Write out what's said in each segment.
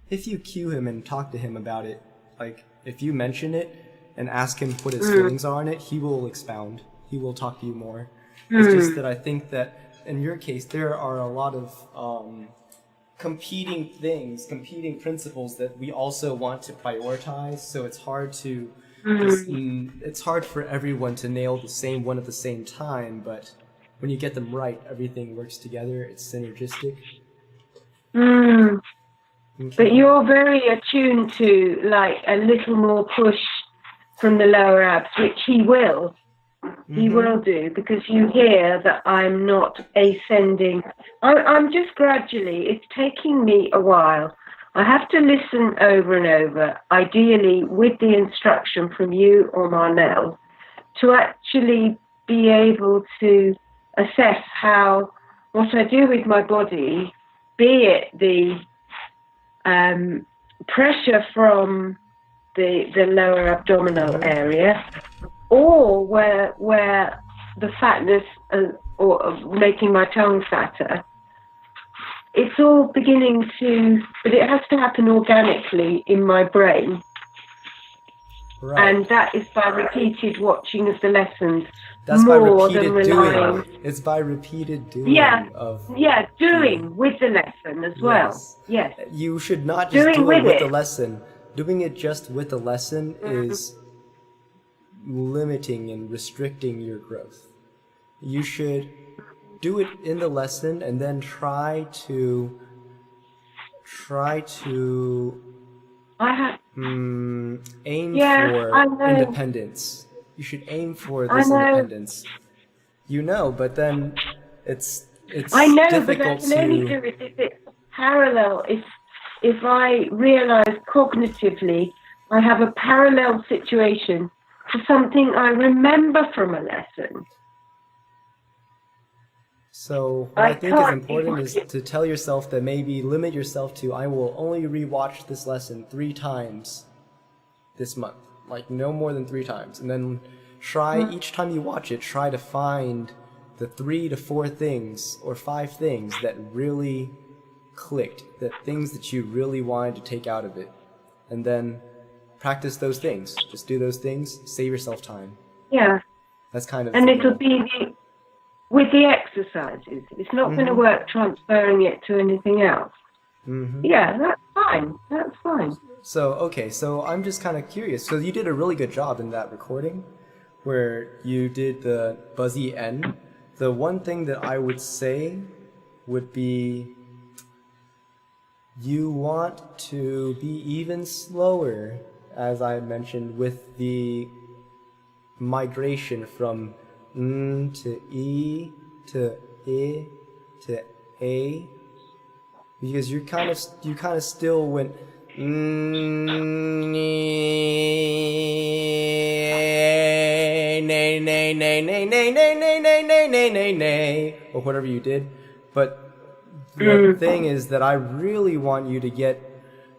if you cue him and talk to him about it, like if you mention it and ask him what his feelings are on it, he will expound. He will talk to you more. It's just that I think that in your case there are a lot of competing things, competing principles that we also want to prioritize. So it's hard to it's hard for everyone to nail the same one at the same time. But when you get them right, everything works together. It's synergistic. Mm. Okay. But you're very attuned to like a little more push from the lower abs, which he will. He will do, because you hear that I'm not ascending. I'm just gradually, it's taking me a while. I have to listen over and over, ideally with the instruction from you or Marnell, to actually be able to assess how what I do with my body, be it the pressure from the lower abdominal area, or where the fatness or making my tongue fatter. It's all beginning to, but it has to happen organically in my brain. Right. And that is by repeated watching of the lessons. That's more by repeated than relying. doing. It's by repeated doing doing with the lesson as well. Yes. You should not just Doing do it with with the it. lesson. Doing it just with the lesson is limiting and restricting your growth. You should do it in the lesson and then try to aim for independence. You should aim for this independence. You know, but then it's I know, difficult but I can only do it if it's parallel. If I realize cognitively I have a parallel situation to something I remember from a lesson. So what I think is important is to tell yourself that maybe limit yourself to, I will only rewatch this lesson 3 times this month. Like no more than 3 times. And then try, each time you watch it, try to find the 3 to 4 things or 5 things that really clicked, the things that you really wanted to take out of it. And then practice those things. Just do those things, save yourself time. Yeah. That's kind of and it'll be with the exercises. It's not going to work transferring it to anything else. Yeah, that's fine. That's fine. So, okay, so I'm just kind of curious. So you did a really good job in that recording where you did the buzzy N. The one thing that I would say would be you want to be even slower, as I mentioned, with the migration from N to E to I to A, because you kind of still went or whatever you did. But the thing is that I really want you to get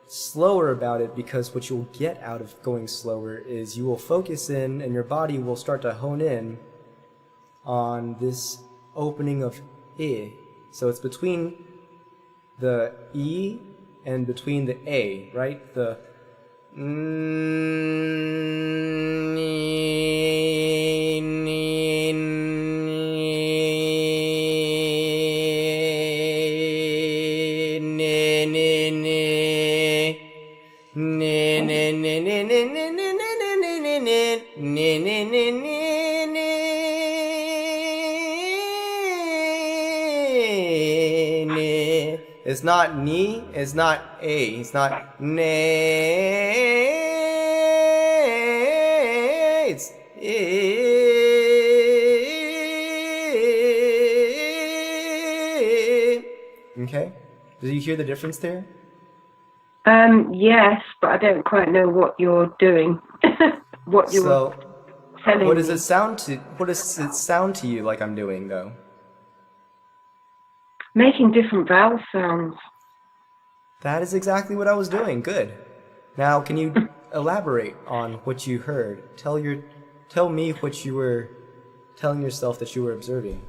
slower about it, because what you'll get out of going slower is you will focus in and your body will start to hone in on this opening of I. So it's between the E and between the A, right? The It's not ni, it's not a, it's not ne, it's I. Okay? Did you hear the difference there? Yes, but I don't quite know what you're doing. What you're telling what does me. it sound to? What does it sound to you like I'm doing, though? Making different vowel sounds. That is exactly what I was doing. Good. Now, can you elaborate on what you heard? Tell me what you were telling yourself that you were observing.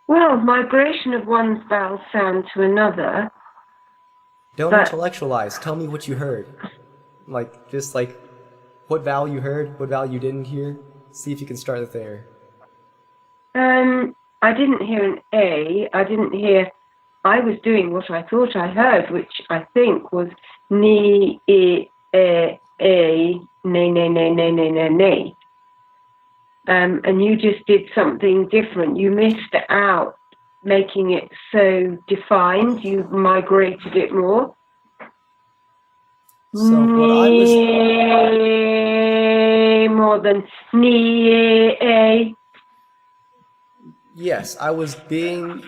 Well, well, migration of one vowel sound to another. Don't But- intellectualize. Tell me what you heard. Like, just like, what vowel you heard, what vowel you didn't hear. See if you can start there. I didn't hear an A. I was doing what I thought I heard, which I think was ni, e, ne, ne, ne, ne, ne, ne, ne. And you just did something different. You missed out making it so defined. You migrated it more. So what I was... More than ni, a. Yes, I was being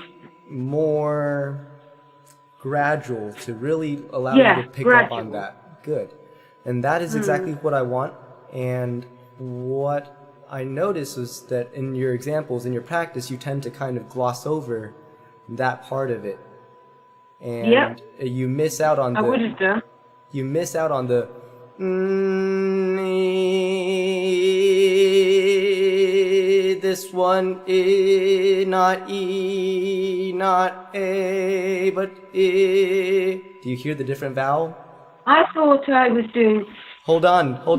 more gradual to really allow you to pick up on that. Good. And that is exactly what I want. And what I noticed was that in your examples, in your practice, you tend to kind of gloss over that part of it. And you miss out on I would have done. You miss out on the this one is not E, not A, but E. Do you hear the different vowel? I thought I was doing. Hold on. No,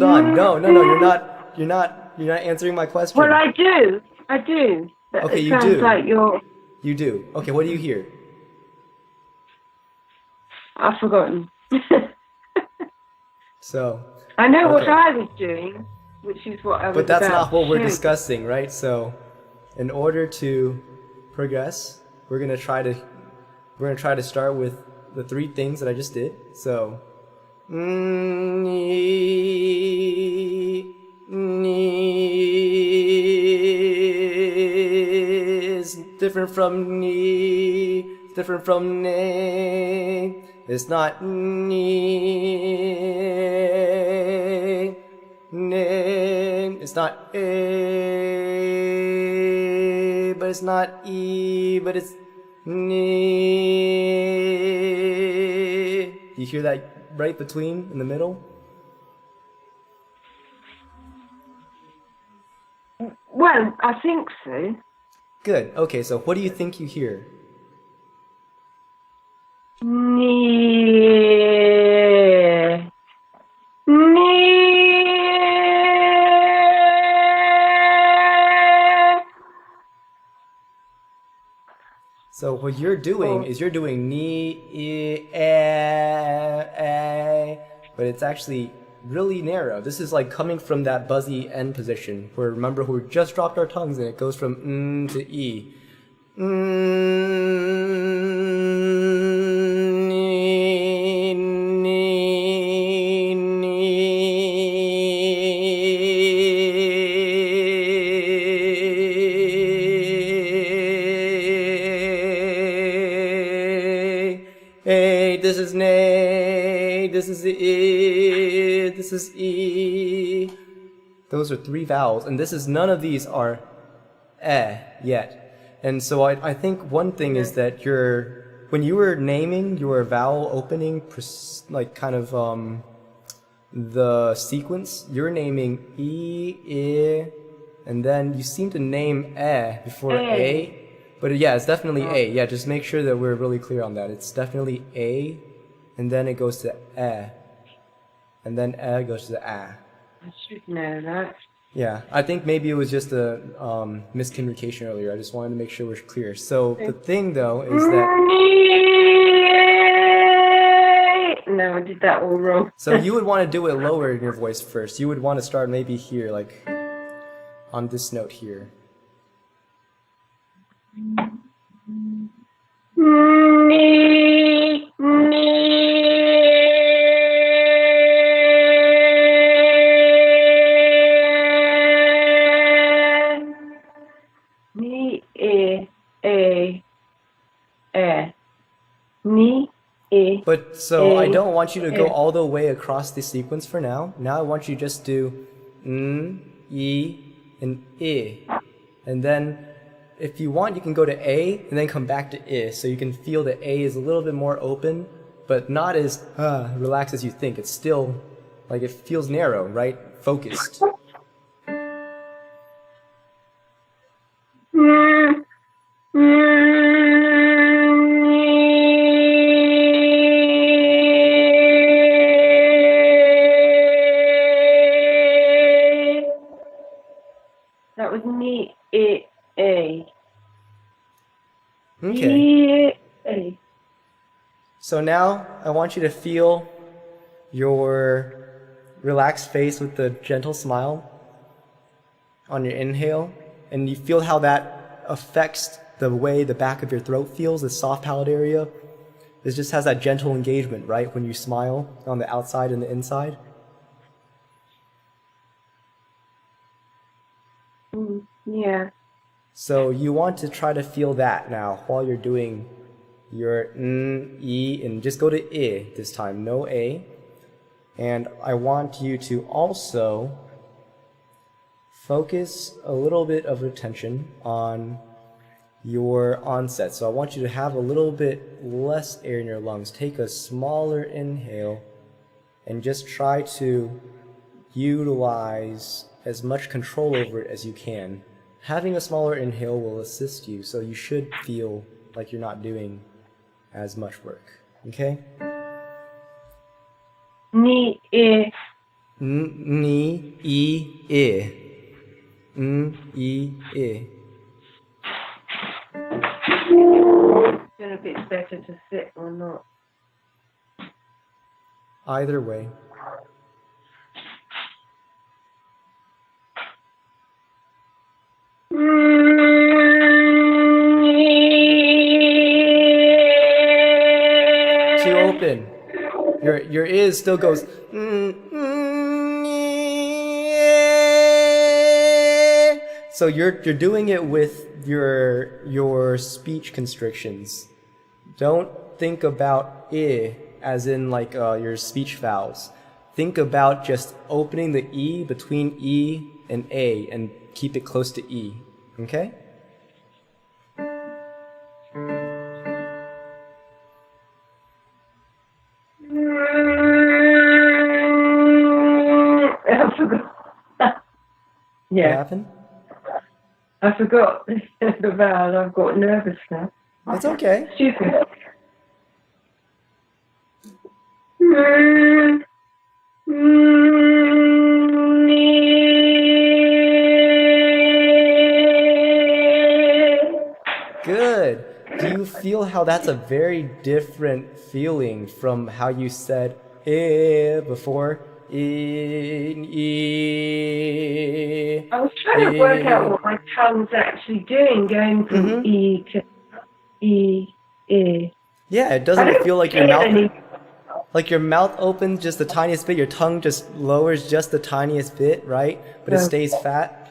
you're not answering my question. Well, I do. But Okay, it you sounds do. like you're. You do. Okay, what do you hear? I've forgotten. So. I know what Okay. I was doing, which is what I was. But that's about not what to we're show. discussing, right? So, in order to progress, we're gonna try to start with the three things that I just did. So, is different from ni, different from ne. It's not ni. It's not A, but it's not E, but it's Ni. Do you hear that right between, in the middle? Well, I think so. Good. Okay, so what do you think you hear? Ne. So what you're doing is you're doing ni, but it's actually really narrow. This is like coming from that buzzy N position where remember we just dropped our tongues and it goes from N to E. This is nay, this is I, this is E. Those are three vowels, and this is none of these are yet. And so I think one thing is that when you were naming your vowel opening, like kind of the sequence, you're naming E, I, and then you seem to name before A. But yeah, it's definitely A. Yeah, just make sure that we're really clear on that. It's definitely A, and then it goes to and then goes to A. I should know that. Yeah, I think maybe it was just a miscommunication earlier. I just wanted to make sure we're clear. So the thing, though, is that... No, I did that all wrong. So you would want to do it lower in your voice first. You would want to start maybe here, like on this note here. Ni, But so I don't want you to go all the way across the sequence for now. Now I want you just to E, and I. And then if you want, you can go to A and then come back to I. So you can feel that A is a little bit more open, but not as relaxed as you think. It's still, like it feels narrow, right? Focused. Okay. Yeah. So now I want you to feel your relaxed face with the gentle smile on your inhale, and you feel how that affects the way the back of your throat feels, the soft palate area. It just has that gentle engagement, right, when you smile on the outside and the inside. Yeah. So you want to try to feel that now while you're doing your e, and just go to I this time, no a. And I want you to also focus a little bit of attention on your onset. So I want you to have a little bit less air in your lungs. Take a smaller inhale and just try to utilize as much control over it as you can. Having a smaller inhale will assist you, so you should feel like you're not doing as much work. Okay? Ni, I. Ni, I. I. I don't know if it's better to sit or not. Either way. Too open. Your ears still goes. So you're doing it with your speech constrictions. Don't think about I as in like your speech vowels. Think about just opening the E between E and A and keep it close to E. Okay? I forgot. What Yeah, happened? I forgot the vowel. I've got nervous now. It's okay. Stupid. Good. Do you feel how that's a very different feeling from how you said before? I was trying to work out what my tongue's actually doing, going from E to E, E. Yeah, it I doesn't don't feel like your feel mouth any. like your mouth opens just the tiniest bit, your tongue just lowers just the tiniest bit, right? But it No. stays fat.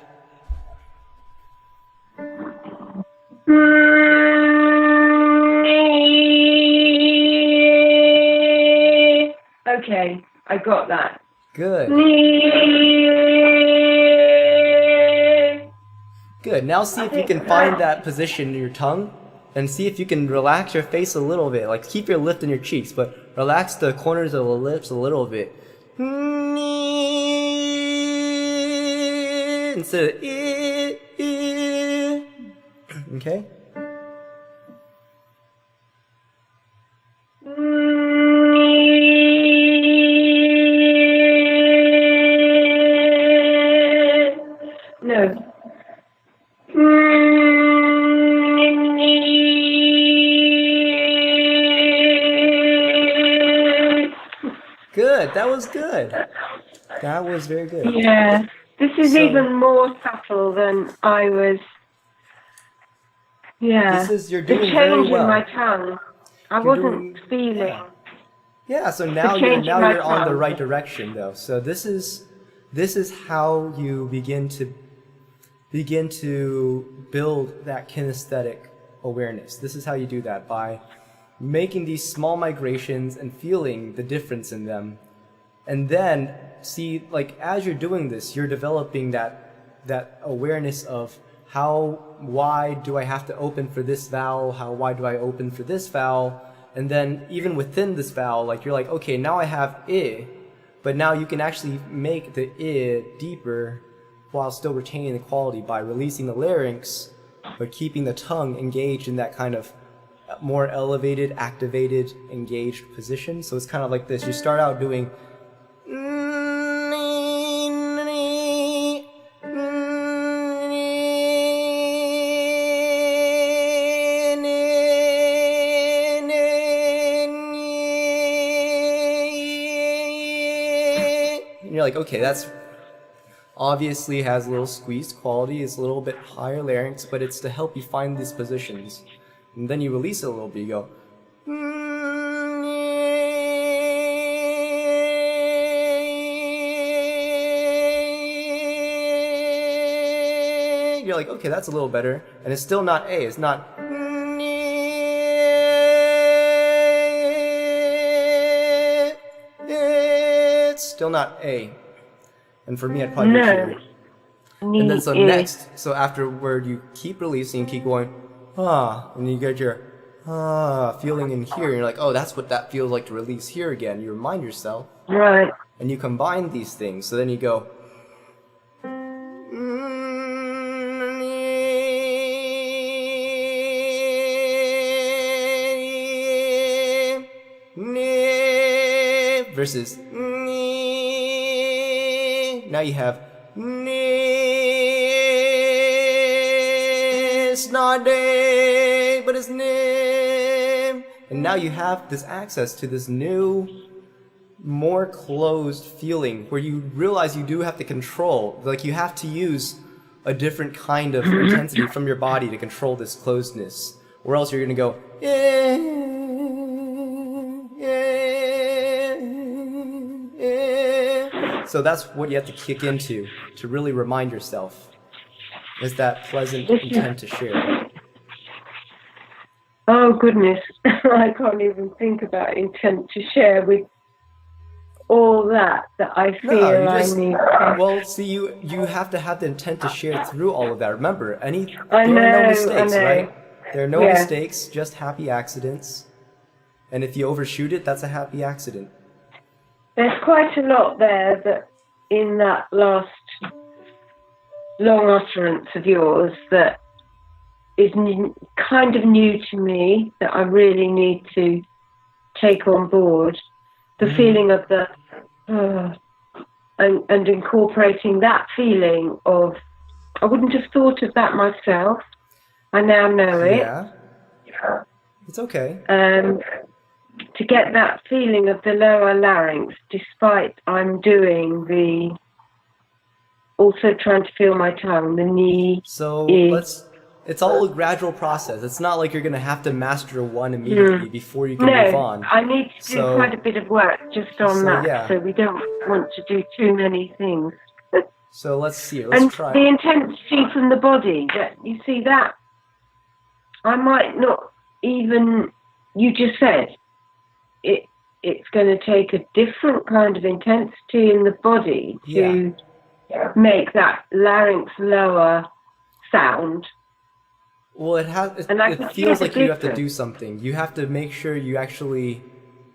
Okay, I got that. Good. Good. Now see if you can find that position in your tongue and see if you can relax your face a little bit. Like keep your lift in your cheeks, but relax the corners of the lips a little bit. Instead of okay? No. Good. That was good. That was very good. Yeah, this is So- even more subtle than I was. Yeah, This is- you're the doing change very in well. my tongue. I You're wasn't feeling. Yeah, so now change in my you're on the tongue. right direction though. So this is how you begin to build that kinesthetic awareness. This is how you do that, by making these small migrations and feeling the difference in them. And then see, like as you're doing this, you're developing that awareness of how wide do I have to open for this vowel, how wide do I open for this vowel, and then even within this vowel, like you're like, okay, now I have I, but now you can actually make the I deeper while still retaining the quality by releasing the larynx, but keeping the tongue engaged in that kind of more elevated, activated, engaged position. So it's kind of like this. You start out doing you're like, okay, that's obviously has a little squeezed quality, it's a little bit higher larynx, but it's to help you find these positions. And then you release it a little bit, you go, you're like, okay, that's a little better. And it's still not A, it's not, it's still not A. And for me, I'd probably go here. And then so next, so afterward, you keep releasing, keep going, and you get your feeling in here, and you're like, oh, that's what that feels like to release here again. You remind yourself. Right. And you combine these things. So then you go, versus, now you have, it's not day, but it's name. And now you have this access to this new, more closed feeling where you realize you do have to control, like you have to use a different kind of intensity from your body to control this closedness, or else you're going to go, So that's what you have to kick into to really remind yourself, is that pleasant intent to share. Oh goodness, I can't even think about intent to share with all that I feel I need. Well, see, you have to have the intent to share through all of that. Remember, there are no mistakes, right? There are no mistakes, just happy accidents. And if you overshoot it, that's a happy accident. There's quite a lot there that in that last long utterance of yours that is kind of new to me, that I really need to take on board. The feeling of the and incorporating that feeling of, I wouldn't have thought of that myself. I now know it. Yeah. It's okay. To get that feeling of the lower larynx, despite I'm doing also trying to feel my tongue, the knee. So it's all a gradual process. It's not like you're going to have to master one immediately before you can move on. I need to do quite a bit of work just on that, so we don't want to do too many things. So let's see. Let's try. The intensity from the body, you see that? I might not even, you just said, it's going to take a different kind of intensity in the body to make that larynx lower sound. Well, it feels like you have to do something. You have to make sure you actually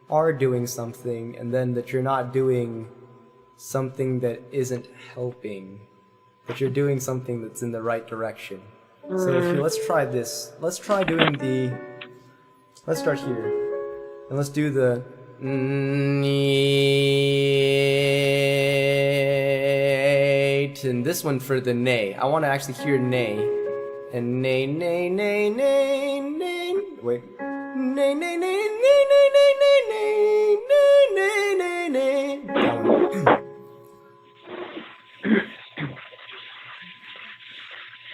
are doing something, and then that you're not doing something that isn't helping, but you're doing something that's in the right direction. So let's try this. Let's try doing let's start here. And let's do the and this one for the nay. I want to actually hear nay. And nay, nay, nay, nay, nay. Wait. Nay, nay, nay, nay, nay, nay, nay, nay, nay, nay, nay.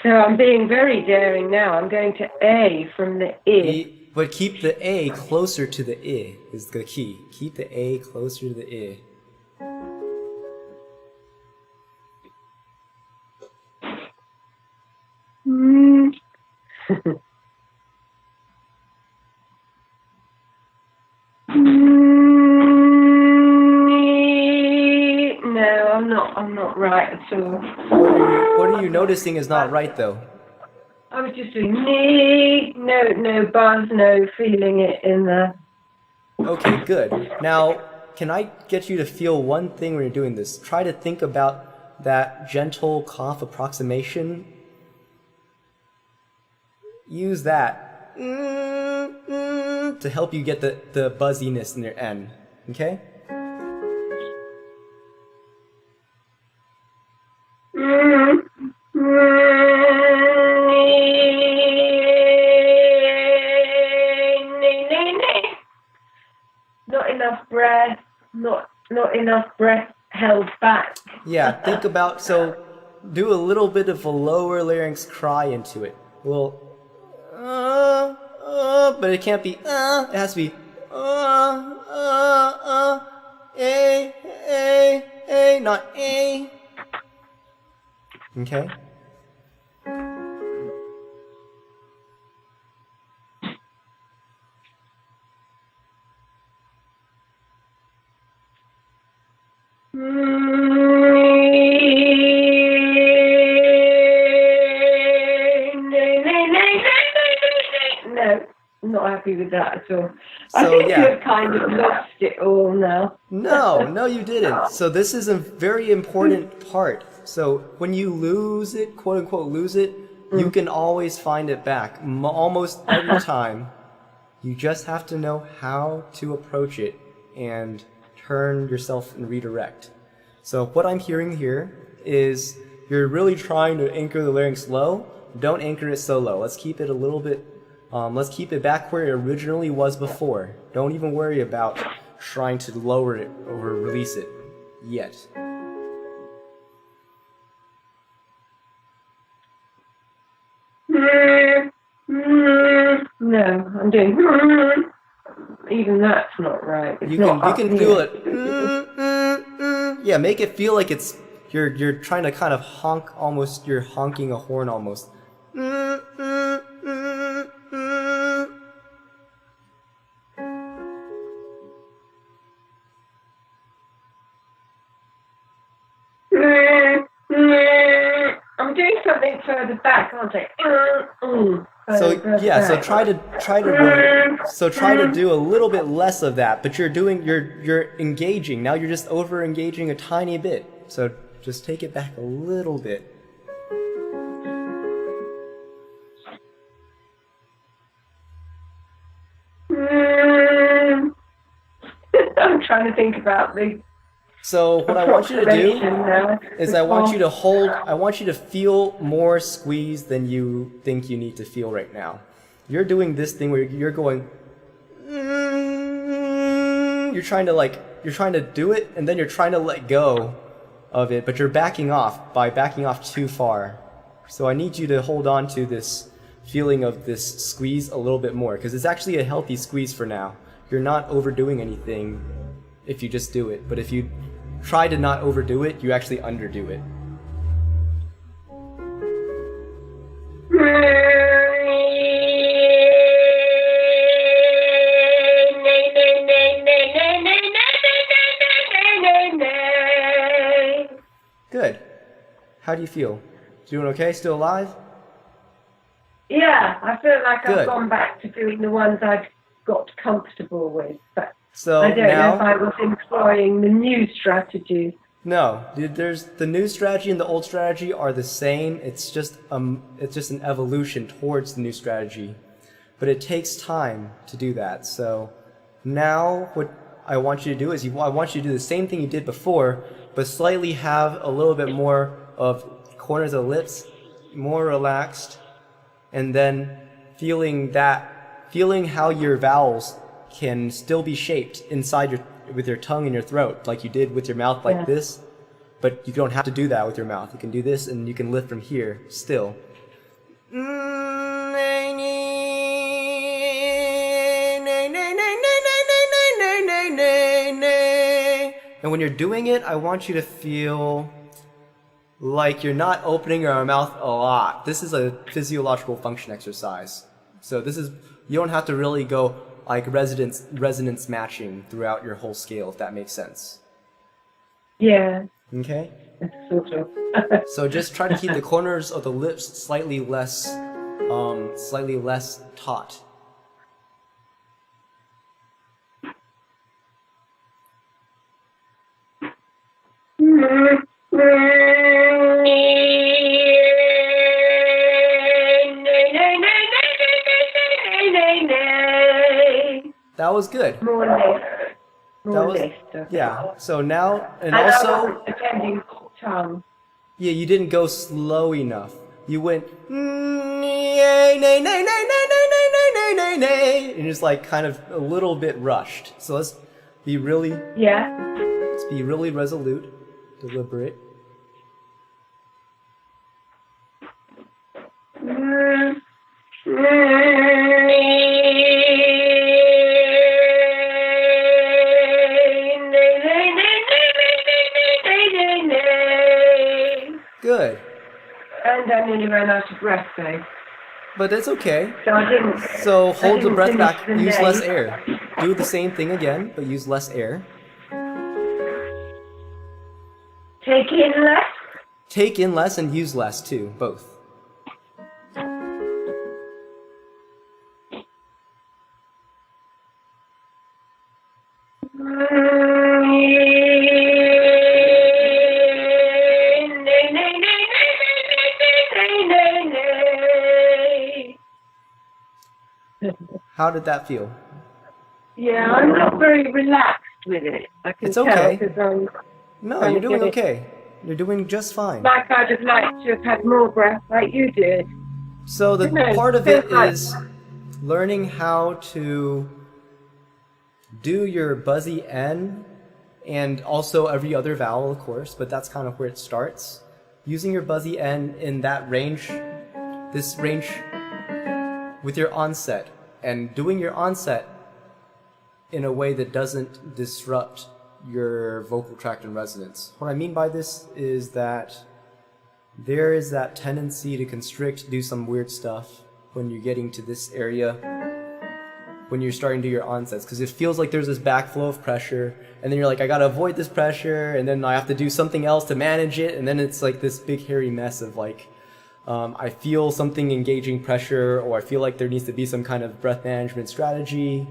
So I'm being very daring now. I'm going to A from the I. But keep the A closer to the I is the key. Keep the A closer to the I. No, I'm not right at all. What are you noticing is not right though? I was just doing no buzz, no feeling it in the... Okay, good. Now, can I get you to feel one thing when you're doing this? Try to think about that gentle cough approximation. Use that to help you get the buzziness in your N. Okay? Not enough breath, not enough breath held back. Yeah, think about, so do a little bit of a lower larynx cry into it. Well, but it can't be, it has to be, not a. Okay? No, I'm not happy with that at all. So, I think yeah. you've kind of lost it all now. No, you didn't. So this is a very important part. So when you lose it, quote unquote lose it, you can always find it back. Almost every time. You just have to know how to approach it and turn yourself and redirect. So what I'm hearing here is you're really trying to anchor the larynx low. Don't anchor it so low. Let's keep it a little bit, let's keep it back where it originally was before. Don't even worry about trying to lower it or release it yet. No, I'm doing. Even that's not right. It's You not can up do here. it. Yeah, make it feel like it's you're trying to kind of honk almost. You're honking a horn almost. I'm doing something further back, aren't I? So yeah, so try to do a little bit less of that, but you're engaging. Now you're just over engaging a tiny bit. So just take it back a little bit. I'm trying to think about the So what I want you to do now. is I want you to feel more squeeze than you think you need to feel right now. You're doing this thing where you're going, you're trying to do it, and then you're trying to let go of it, but you're backing off too far. So I need you to hold on to this feeling of this squeeze a little bit more, because it's actually a healthy squeeze for now. You're not overdoing anything if you just do it, but if you try to not overdo it, you actually underdo it. Good. How do you feel? Doing okay? Still alive? Yeah, I feel like Good. I've gone back to doing the ones I've got comfortable with, but So I don't know if now, I was employing the new strategy. no, there's the new strategy and the old strategy are the same. It's just an evolution towards the new strategy, but it takes time to do that. So now what I want you to do is I want you to do the same thing you did before, but slightly have a little bit more of corners of the lips, more relaxed, and then feeling how your vowels can still be shaped inside with your tongue and your throat, like you did with your mouth like this, but you don't have to do that with your mouth. You can do this and you can lift from here still. And when you're doing it, I want you to feel like you're not opening your mouth a lot. This is a physiological function exercise. So you don't have to really go like resonance matching throughout your whole scale, if that makes sense. Yeah, Okay? sort of. So just try to keep the corners of the lips slightly less taut. That was good. More lift. More was- lift. Okay. Yeah. So now, and And I also, wasn't attending tongue. yeah, you didn't go slow enough. You went nay, nay, nay, nay, nay, nay, nay, nay, nay, nay, nay, and just like kind of a little bit rushed. So let's be really Yeah. resolute. deliberate. Good. And I nearly ran out of breath though. But that's okay. So I didn't. So hold the didn't breath finish back, the use day. less air. Do the same thing again, but use less air. Take in less. Take in less and use less too, both. How did that feel? Yeah, I'm not very relaxed with it. I can It's tell okay. because I'm No, Trying you're to doing get it. okay. You're doing just fine. like I'd have liked to have had more breath like you did. So the No, part of feels it like- is learning how to do your buzzy N and also every other vowel, of course, but that's kind of where it starts. Using your buzzy N in that range, this range with your onset, and doing your onset in a way that doesn't disrupt your vocal tract and resonance. What I mean by this is that there is that tendency to constrict, do some weird stuff when you're getting to this area, when you're starting to do your onsets, because it feels like there's this backflow of pressure, and then you're like, I gotta avoid this pressure, and then I have to do something else to manage it, and then it's like this big hairy mess of like, I feel something engaging pressure, or I feel like there needs to be some kind of breath management strategy,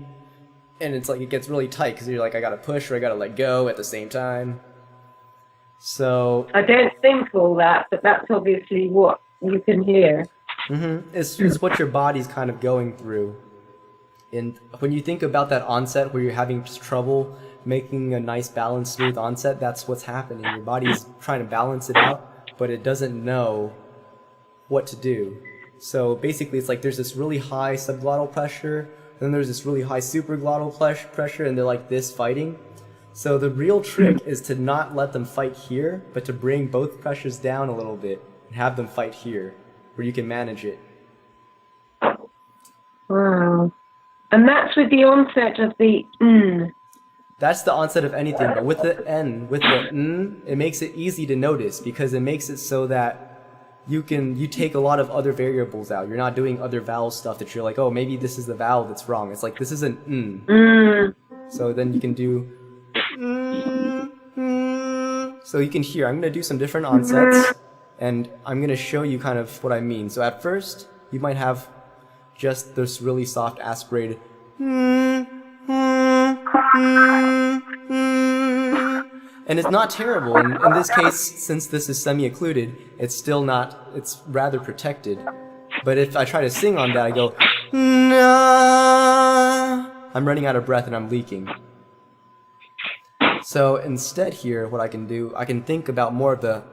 and it's like it gets really tight because you're like, I gotta push or I gotta let go at the same time. So I don't think all that, but that's obviously what you can hear. it's what your body's kind of going through. And when you think about that onset where you're having trouble making a nice balanced smooth onset, that's what's happening. Your body's trying to balance it out, but it doesn't know what to do. So basically it's like there's this really high subglottal pressure, then there's this really high supraglottal pressure, and they're like this fighting. So the real trick is to not let them fight here, but to bring both pressures down a little bit and have them fight here, where you can manage it. Wow. And that's with the onset of the That's the onset of anything, but with the N, with the N, it makes it easy to notice because it makes it so that you take a lot of other variables out. You're not doing other vowel stuff that you're like, oh, maybe this is the vowel that's wrong. It's like, this is an N. So then you can do so you can hear. I'm going to do some different onsets, and I'm going to show you kind of what I mean. So at first, you might have just this really soft aspirated and it's not terrible. In this case, since this is semi-occluded, it's still not, it's rather protected. But if I try to sing on that, I go, nah. I'm running out of breath and I'm leaking. So instead here, what I can do, I can think about more of the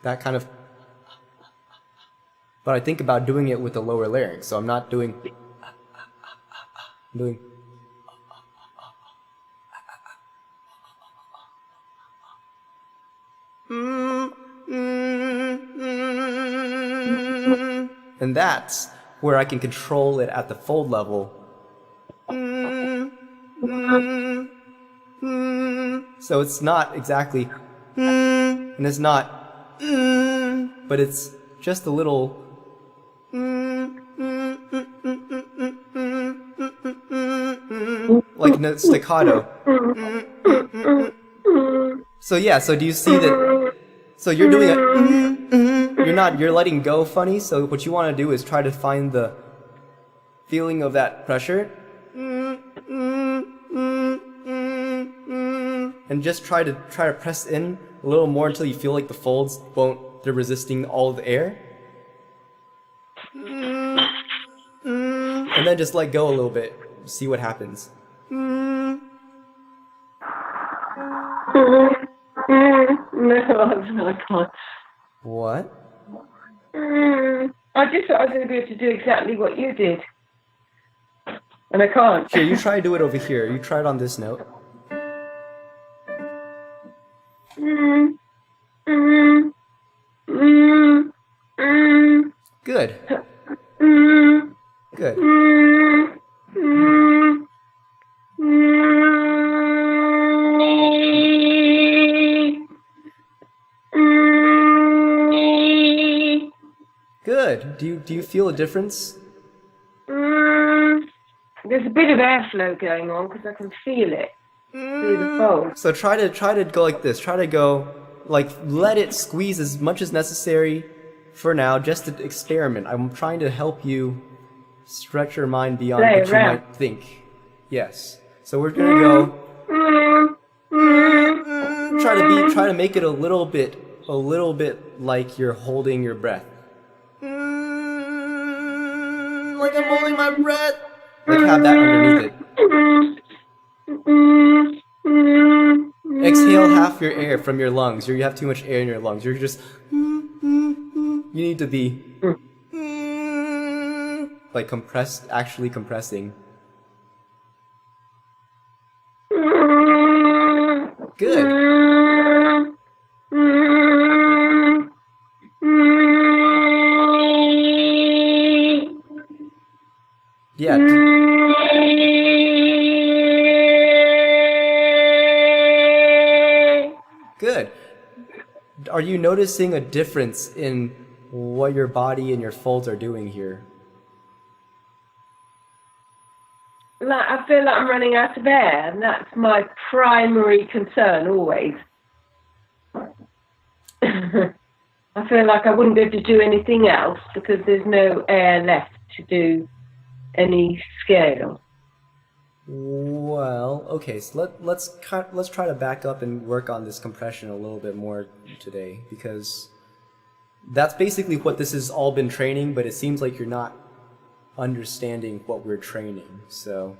that kind of, but I think about doing it with the lower larynx. So I'm not doing, I'm doing, and that's where I can control it at the fold level. So it's not exactly, and it's not, but it's just a little, like no staccato. So yeah, so do you see that? So you're doing a, you're letting go funny. So what you want to do is try to find the feeling of that pressure. And just try to press in a little more until you feel like the folds they're resisting all of the air. And then just let go a little bit. See what happens. No, I can't. What? I just thought I was going to be able to do exactly what you did. And I can't. Here, you try to do it over here. You try it on this note. mm, mm, mm, mm, Good. mm, Good. mm, mm, mm, Good. Do you feel a difference? mm. There's a bit of airflow going on because I can feel it through the fold. So try to go like this. Try to go like let it squeeze as much as necessary for now, just to experiment. I'm trying to help you stretch your mind beyond Play what you around. might think. Yes. So we're gonna go try to make it a little bit like you're holding your breath. Like I'm holding my breath. Like have that underneath it. Exhale half your air from your lungs. You have too much air in your lungs. You're just you need to be like compressed, actually compressing. Good. Yeah. Good. Are you noticing a difference in what your body and your folds are doing here? Like, I feel like I'm running out of air, and that's my primary concern always. I feel like I wouldn't be able to do anything else because there's no air left to do any scale. Well, okay. So let's try to back up and work on this compression a little bit more today, because that's basically what this has all been training. But it seems like you're not understanding what we're training. So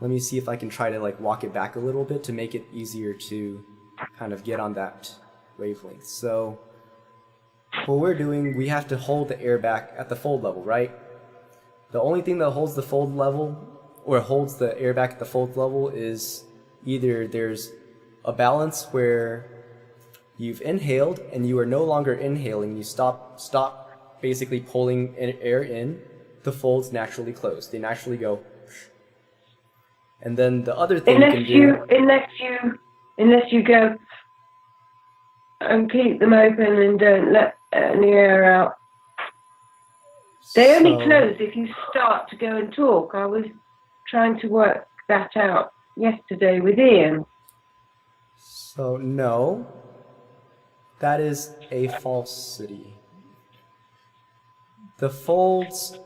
let me see if I can try to like walk it back a little bit to make it easier to kind of get on that wavelength. So what we're doing, we have to hold the air back at the fold level, right? The only thing that holds the fold level or holds the air back at the fold level is either there's a balance where you've inhaled and you are no longer inhaling, you stop basically pulling air in, the folds naturally close. They naturally go. And then the other thing Unless you go and keep them open and don't let any air out. They only close if you start to go and talk. I was trying to work that out yesterday with Ian. So no, that is a falsity. The folds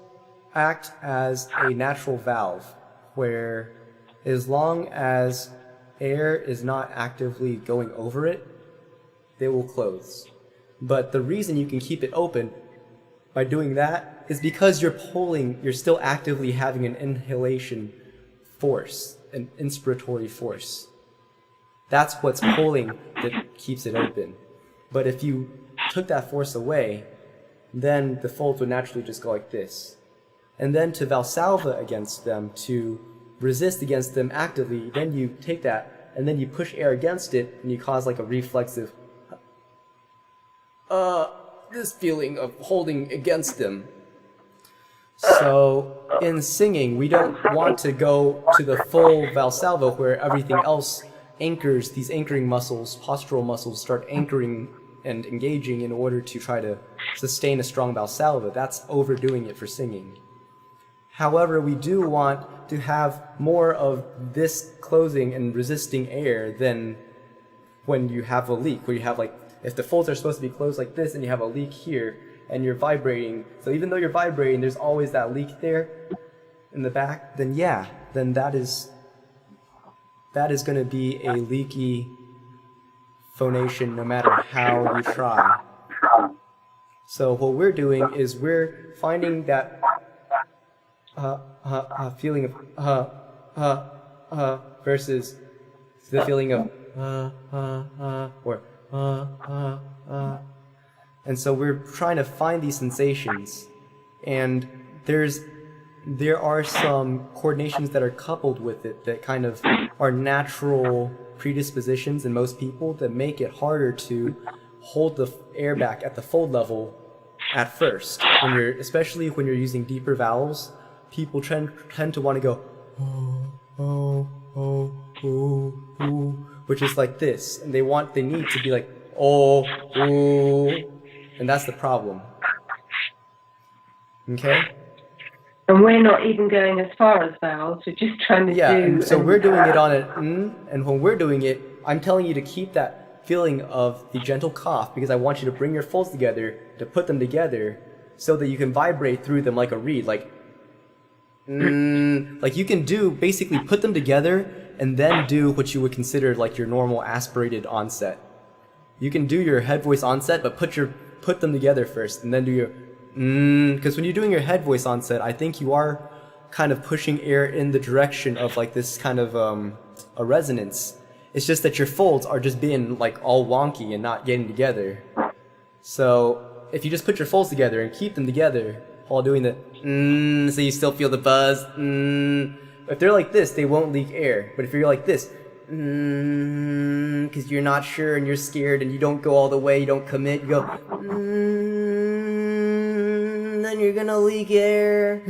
act as a natural valve where as long as air is not actively going over it, they will close. But the reason you can keep it open by doing that is because you're still actively having an inhalation force, an inspiratory force. That's what's pulling that keeps it open. But if you took that force away, then the folds would naturally just go like this. And then to Valsalva against them, to resist against them actively, then you take that and then you push air against it and you cause like a reflexive this feeling of holding against them. So in singing, we don't want to go to the full Valsalva where everything else anchors, these anchoring muscles, postural muscles start anchoring and engaging in order to try to sustain a strong Valsalva. That's overdoing it for singing. However, we do want to have more of this closing and resisting air than when you have a leak, where you have like, if the folds are supposed to be closed like this and you have a leak here and you're vibrating, so even though you're vibrating, there's always that leak there in the back, then yeah, then that is going to be a leaky phonation no matter how you try. So what we're doing is we're finding that feeling of versus the feeling of or and so we're trying to find these sensations, and there are some coordinations that are coupled with it that kind of are natural predispositions in most people that make it harder to hold the air back at the fold level at first. Especially when you're using deeper vowels, people tend to want to go which is like this, and they need to be like and that's the problem. Okay? And we're not even going as far as vowels. We're just trying to do. And so we're doing it on an and when we're doing it, I'm telling you to keep that feeling of the gentle cough, because I want you to bring your folds together, to put them together, so that you can vibrate through them like a reed, like like you can do basically put them together and then do what you would consider like your normal aspirated onset. You can do your head voice onset, but put them together first, and then do your because when you're doing your head voice onset, I think you are kind of pushing air in the direction of like this kind of a resonance. It's just that your folds are just being like all wonky and not getting together. So if you just put your folds together and keep them together while doing the so you still feel the buzz. If they're like this, they won't leak air. But if you're like this, because you're not sure and you're scared and you don't go all the way, you don't commit, you go then you're gonna leak air.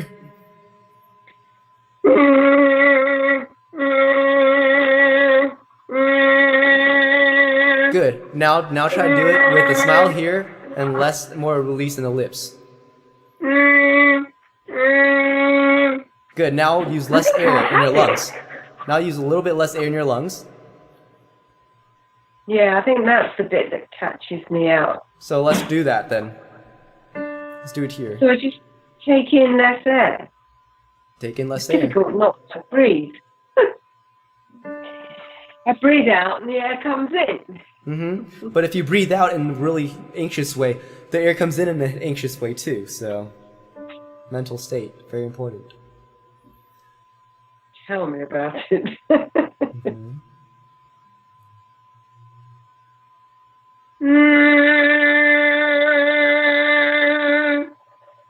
Good. Now try to do it with a smile here and more release in the lips. Good. Now use less air in your lungs. Now use a little bit less air in your lungs. Yeah, I think that's the bit that catches me out. So let's do that then. Let's do it here. So I just take in less air. Take in less It's air. difficult not to breathe. I breathe out and the air comes in. But if you breathe out in a really anxious way, the air comes in an anxious way too. So mental state, very important. Tell me about it.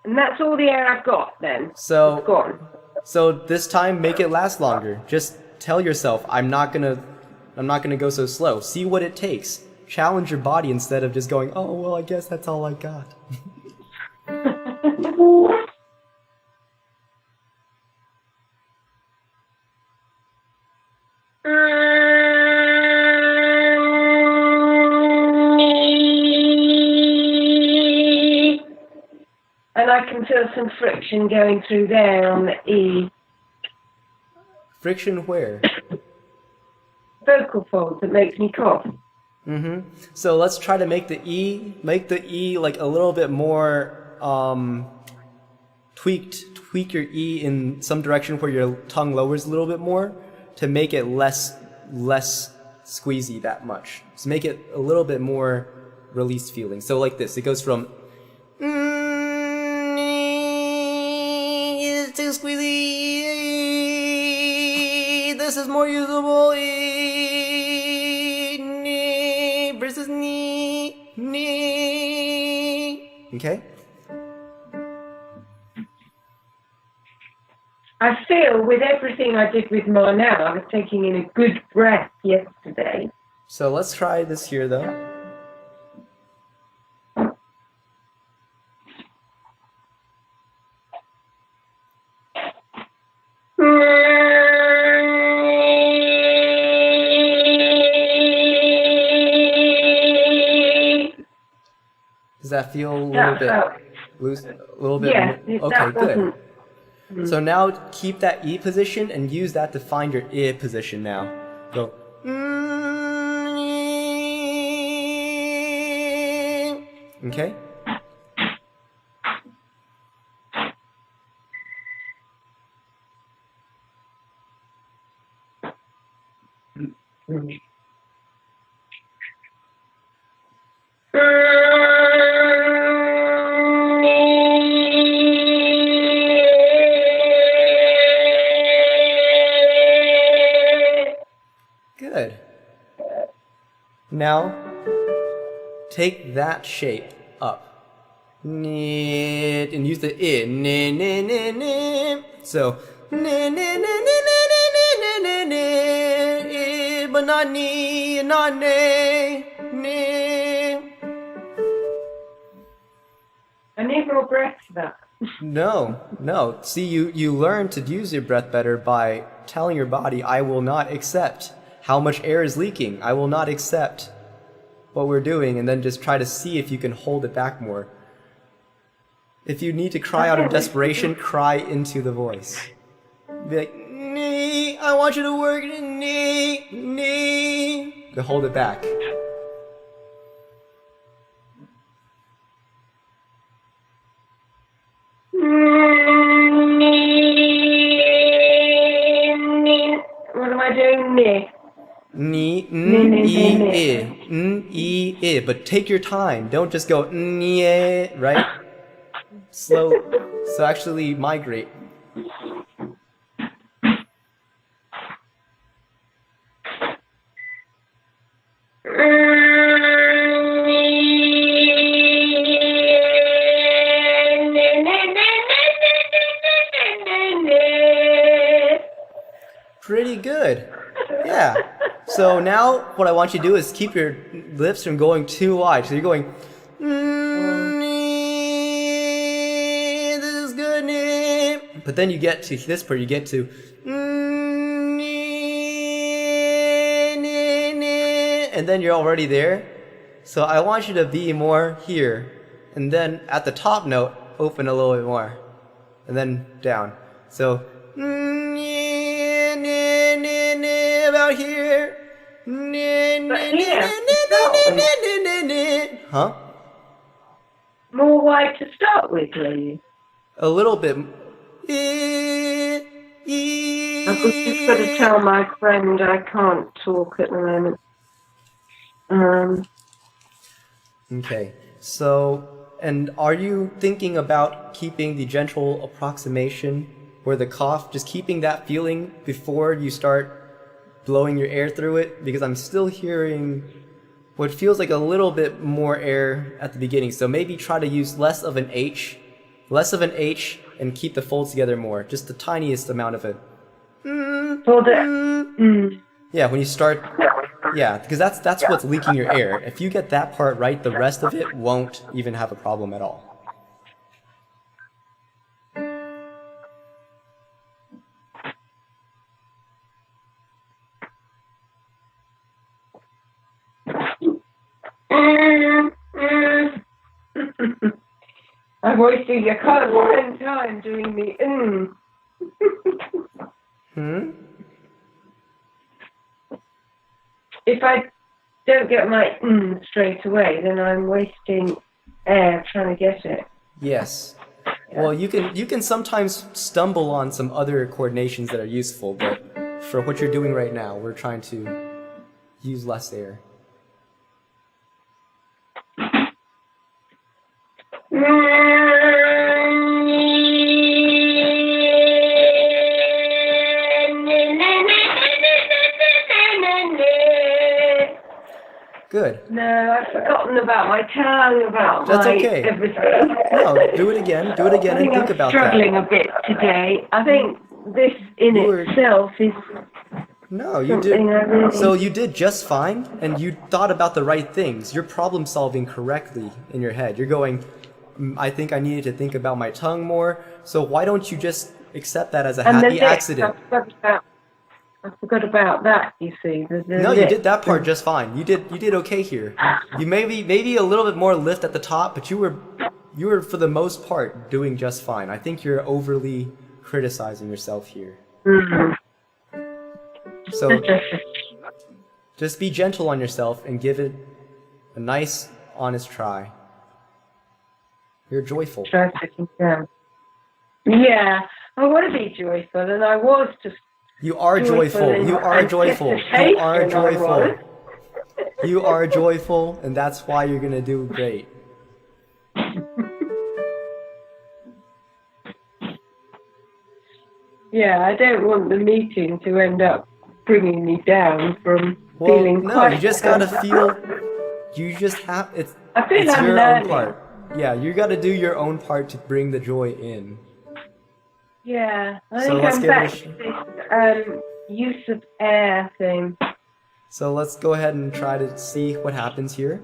And that's all the air I've got then. So It's gone. So this time, make it last longer. Just tell yourself, I'm not gonna go so slow. See what it takes. Challenge your body instead of just going, oh, well, I guess that's all I got. And I can feel some friction going through there on the E. Friction where? Vocal folds that makes me cough. So let's try to make the E like a little bit more tweak your E in some direction where your tongue lowers a little bit more to make it less squeezy that much. So make it a little bit more released feeling. So like this, it goes from it's too squeezy, this is more usable, versus okay? I feel with everything I did with Ma now, I was taking in a good breath yesterday. So let's try this here though. Does that feel a little bit loose? A little bit? Yeah, Okay, good. So now keep that E position and use that to find your I position now. Go. Okay? Good. Now, take that shape up. And use the I. So, but not ni, not ne, ne. I need more breath for that. No. See, you learn to use your breath better by telling your body, I will not accept how much air is leaking. I will not accept what we're doing, and then just try to see if you can hold it back more. If you need to cry out of desperation, cry into the voice. Be like, nee, I want you to work, nee, nee. To hold it back. What am I doing? Ne. Ni, Ne. I. But take your time. Don't just go, nye, right? Slow. So actually migrate. Pretty good. Yeah. So now what I want you to do is keep your lips from going too wide. So you're going, this is good. But then you get to this part, you get to, and then you're already there. So I want you to be more here. And then at the top note, open a little bit more. And then down. So, about here. Huh? More wide to start with, please. A little bit. I've just got to tell my friend I can't talk at the moment. Okay, so, and are you thinking about keeping the gentle approximation or the cough, just keeping that feeling before you start blowing your air through it? Because I'm still hearing what feels like a little bit more air at the beginning. So maybe try to use less of an H, and keep the folds together more, just the tiniest amount of it. Yeah, when you start, yeah, because that's what's leaking your air. If you get that part right, the rest of it won't even have a problem at all. I'm wasting your can't spend time doing the If I don't get my straight away, then I'm wasting air trying to get it. Yes. Well, you can sometimes stumble on some other coordinations that are useful, but for what you're doing right now, we're trying to use less air. Good. No, I've forgotten about my tongue, about That's my okay. everything. No, do it again and think about that. I'm struggling a bit today. I think this in itself is No, you did. something I really... So you did just fine, and you thought about the right things. You're problem solving correctly in your head. You're going, I think I needed to think about my tongue more. So why don't you just accept that as a happy accident? I forgot about that. You see, No, you did that part just fine. You did okay here. You maybe a little bit more lift at the top, but you were for the most part doing just fine. I think you're overly criticizing yourself here. Mm-hmm. So just be gentle on yourself and give it a nice, honest try. You're joyful. Try sitting down. Yeah, I want to be joyful, and I was just. You are joyful. You are joyful. You are joyful. You are joyful, and that's why you're gonna do great. Yeah, I don't want the meeting to end up bringing me down from feeling no, quite... you just gotta feel. You just have it's. I feel it's I'm your learning. own part. Yeah, you gotta do your own part to bring the joy in. Yeah, I So think let's I'm give back it to this use of air thing. So let's go ahead and try to see what happens here.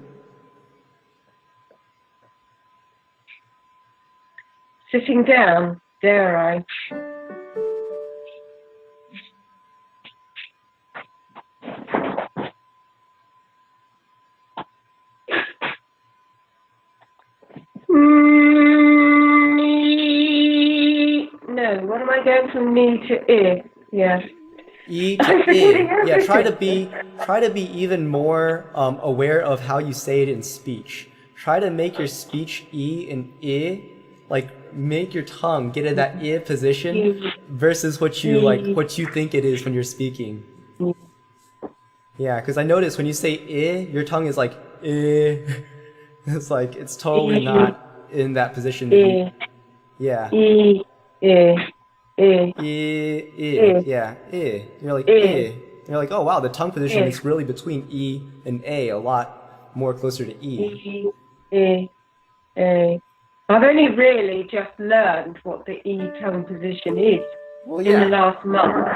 Sitting down, dare I? No, what am I going from me to I? Yeah. E to I. Yeah, try to be even more aware of how you say it in speech. Try to make your speech E and I, like make your tongue get in that I position versus what you think it is when you're speaking. Yeah, because I notice when you say I, your tongue is like I. It's like it's totally not in that position to be. Yeah. Yeah, You're like, You're like, oh wow, the tongue position is really between E and A lot more closer to E. I've only really just learned what the E tongue position is in the last month.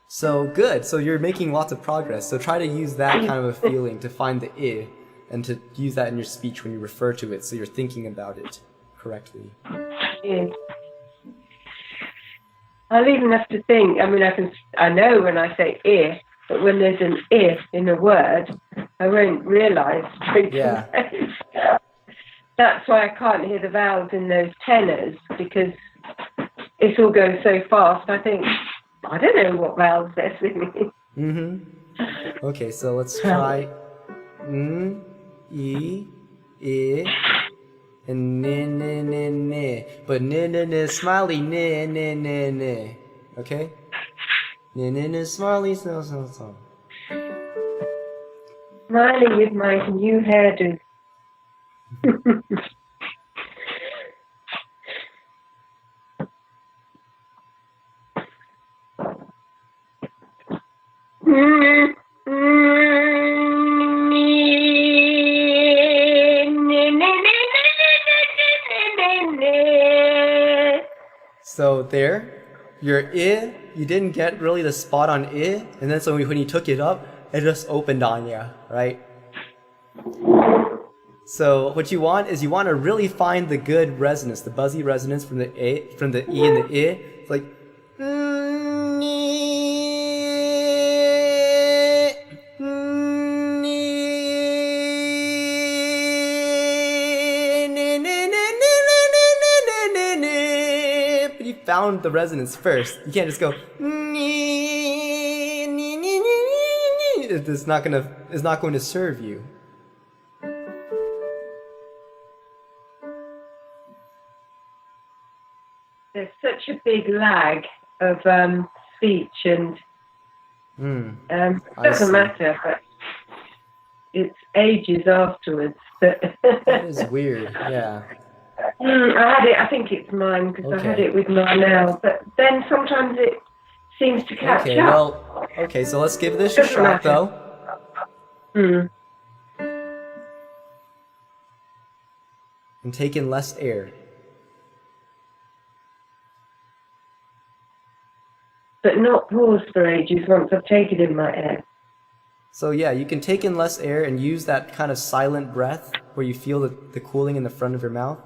So good. So you're making lots of progress. So try to use that kind of a feeling to find the I and to use that in your speech when you refer to it so you're thinking about it correctly. I'll even have to think. I mean, I know when I say I, but when there's an I in a word, I won't realise straight away. That's why I can't hear the vowels in those tenors, because it all goes so fast. I think, I don't know what vowels they're singing. Okay, so let's try N, E, I, and N. But N, smiley, N. Okay? N, smiley, so. Smiling with my new hairdo. So there, your I, you didn't get really the spot on I, and then so when you took it up, it just opened on you, right? So what you want is you want to really find the good resonance, the buzzy resonance from the A, from the E and the I. It's like but you found the resonance first. You can't just go it's not going to serve you. There's such a big lag of speech, and it doesn't matter, but it's ages afterwards. That is weird, yeah. I had it, I think it's mine, because I had it with mine now, but then sometimes it seems to catch up. Okay, so let's give this a shot, though. And take in less air. But not pause for ages once I've taken in my air. So yeah, you can take in less air and use that kind of silent breath where you feel the cooling in the front of your mouth.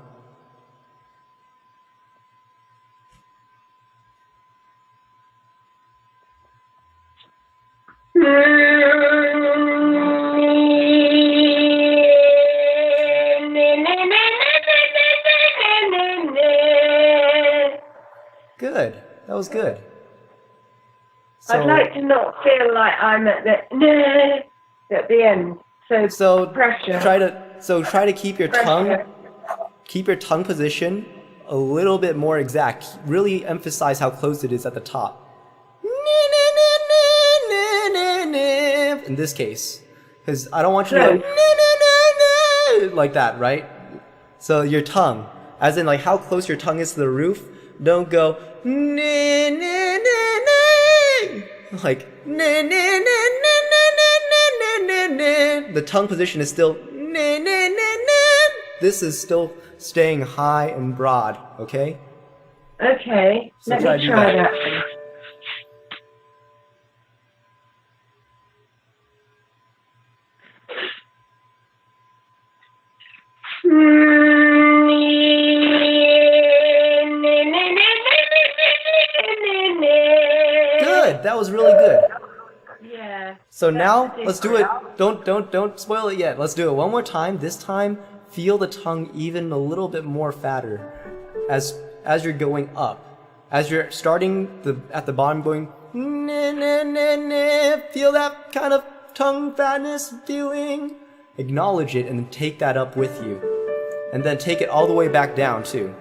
Good. That was good. So, I'd like to not feel like I'm at the end. So pressure. Try to keep your tongue position a little bit more exact. Really emphasize how close it is at the top. In this case, because I don't want you to go like that, right? So your tongue, as in like how close your tongue is to the roof. Don't go like the tongue position is still this is still staying high and broad, okay? Okay, so let me try that. Good. That was really good. Yeah. So now let's do it. Don't spoil it yet. Let's do it one more time. This time, feel the tongue even a little bit more fatter as you're going up. As you're starting at the bottom, going feel that kind of tongue fatness feeling. Acknowledge it and then take that up with you, and then take it all the way back down too.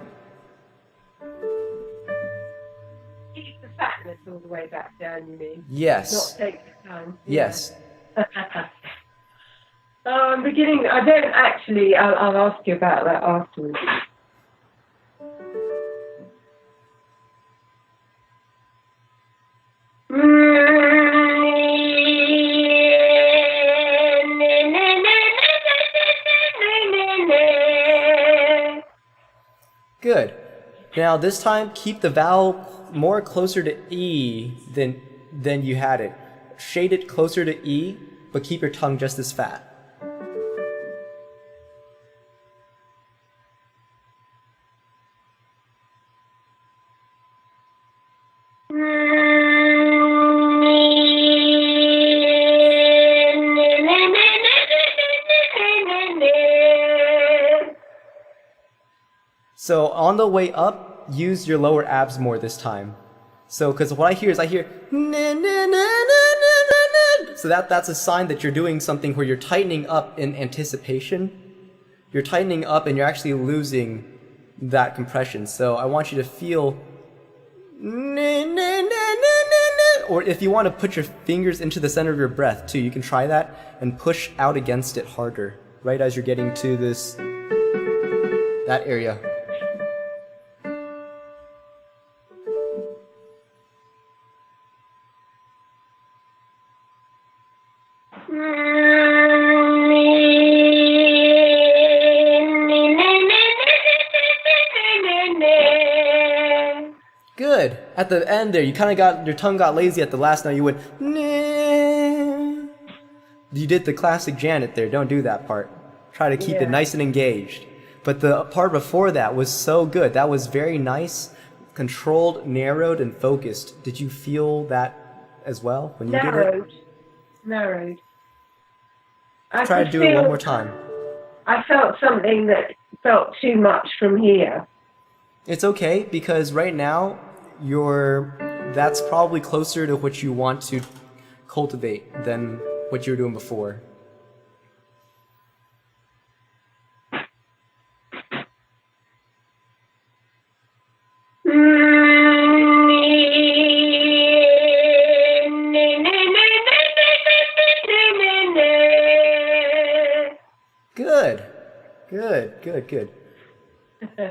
Keep the fatness all the way back down, you mean? Yes. Not take the time. Yes. I'm beginning. I don't actually. I'll ask you about that afterwards. Good. Now this time, keep the vowel more closer to E than you had it. Shade it closer to E, but keep your tongue just as fat. So on the way up, use your lower abs more this time. So, because what I hear is so that's a sign that you're doing something where you're tightening up in anticipation. You're tightening up and you're actually losing that compression. So I want you to feel, or if you want to put your fingers into the center of your breath too, you can try that and push out against it harder, right as you're getting to that area. Good. At the end there, you kind of got, your tongue got lazy at the last note. You went, nah. You did the classic Janet there. Don't do that part. Try to keep it nice and engaged. But the part before that was so good. That was very nice, controlled, narrowed, and focused. Did you feel that as well when you did it? Narrowed. Try to do it one more time. I felt something that felt too much from here. It's okay, because right now that's probably closer to what you want to cultivate than what you were doing before. Good.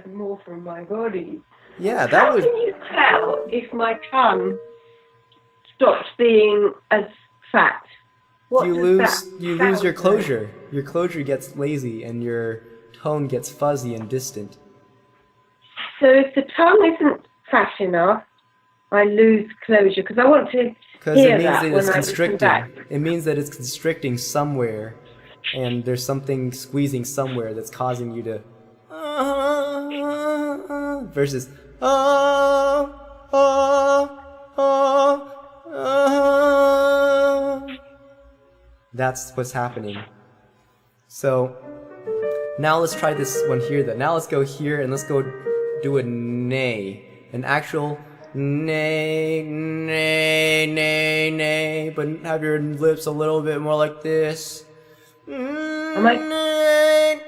More from my body. Yeah, that was. How can you tell if my tongue stops being as fat? You lose your closure. Your closure gets lazy and your tone gets fuzzy and distant. So if the tongue isn't fat enough, I lose closure because I want to hear that when I listen back. It means that it's constricting somewhere, and there's something squeezing somewhere that's causing you to versus that's what's happening. So now let's try this one here then. Now let's go here and let's go do a nay. An actual nay, nay, nay, nay, but have your lips a little bit more like this. Nay, nay,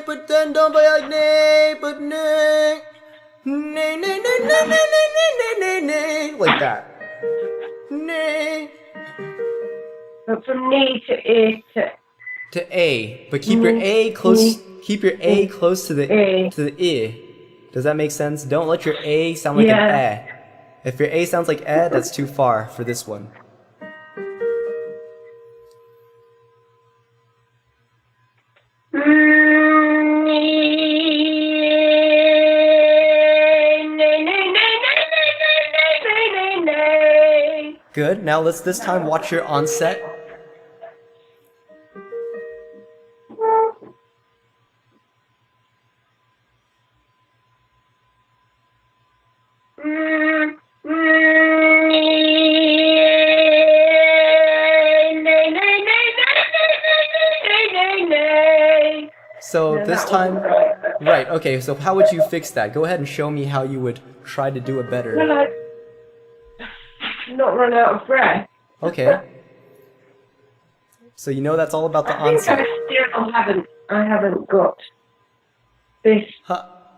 but then don't be like nay, but nay. Nay, nay, nay, nay, nay, nay, nay, nay, nay, like that. Nay. But from knee to ear to A, but keep your A close. Keep your A close to the I. Does that make sense? Don't let your A sound like an eh. If your A sounds like eh, that's too far for this one. Good. Now let's this time watch your onset. this time. Right. Okay. So how would you fix that? Go ahead and show me how you would try to do it better. Well, I not run out of breath. Okay. So you know that's all about the I think onset. I haven't got this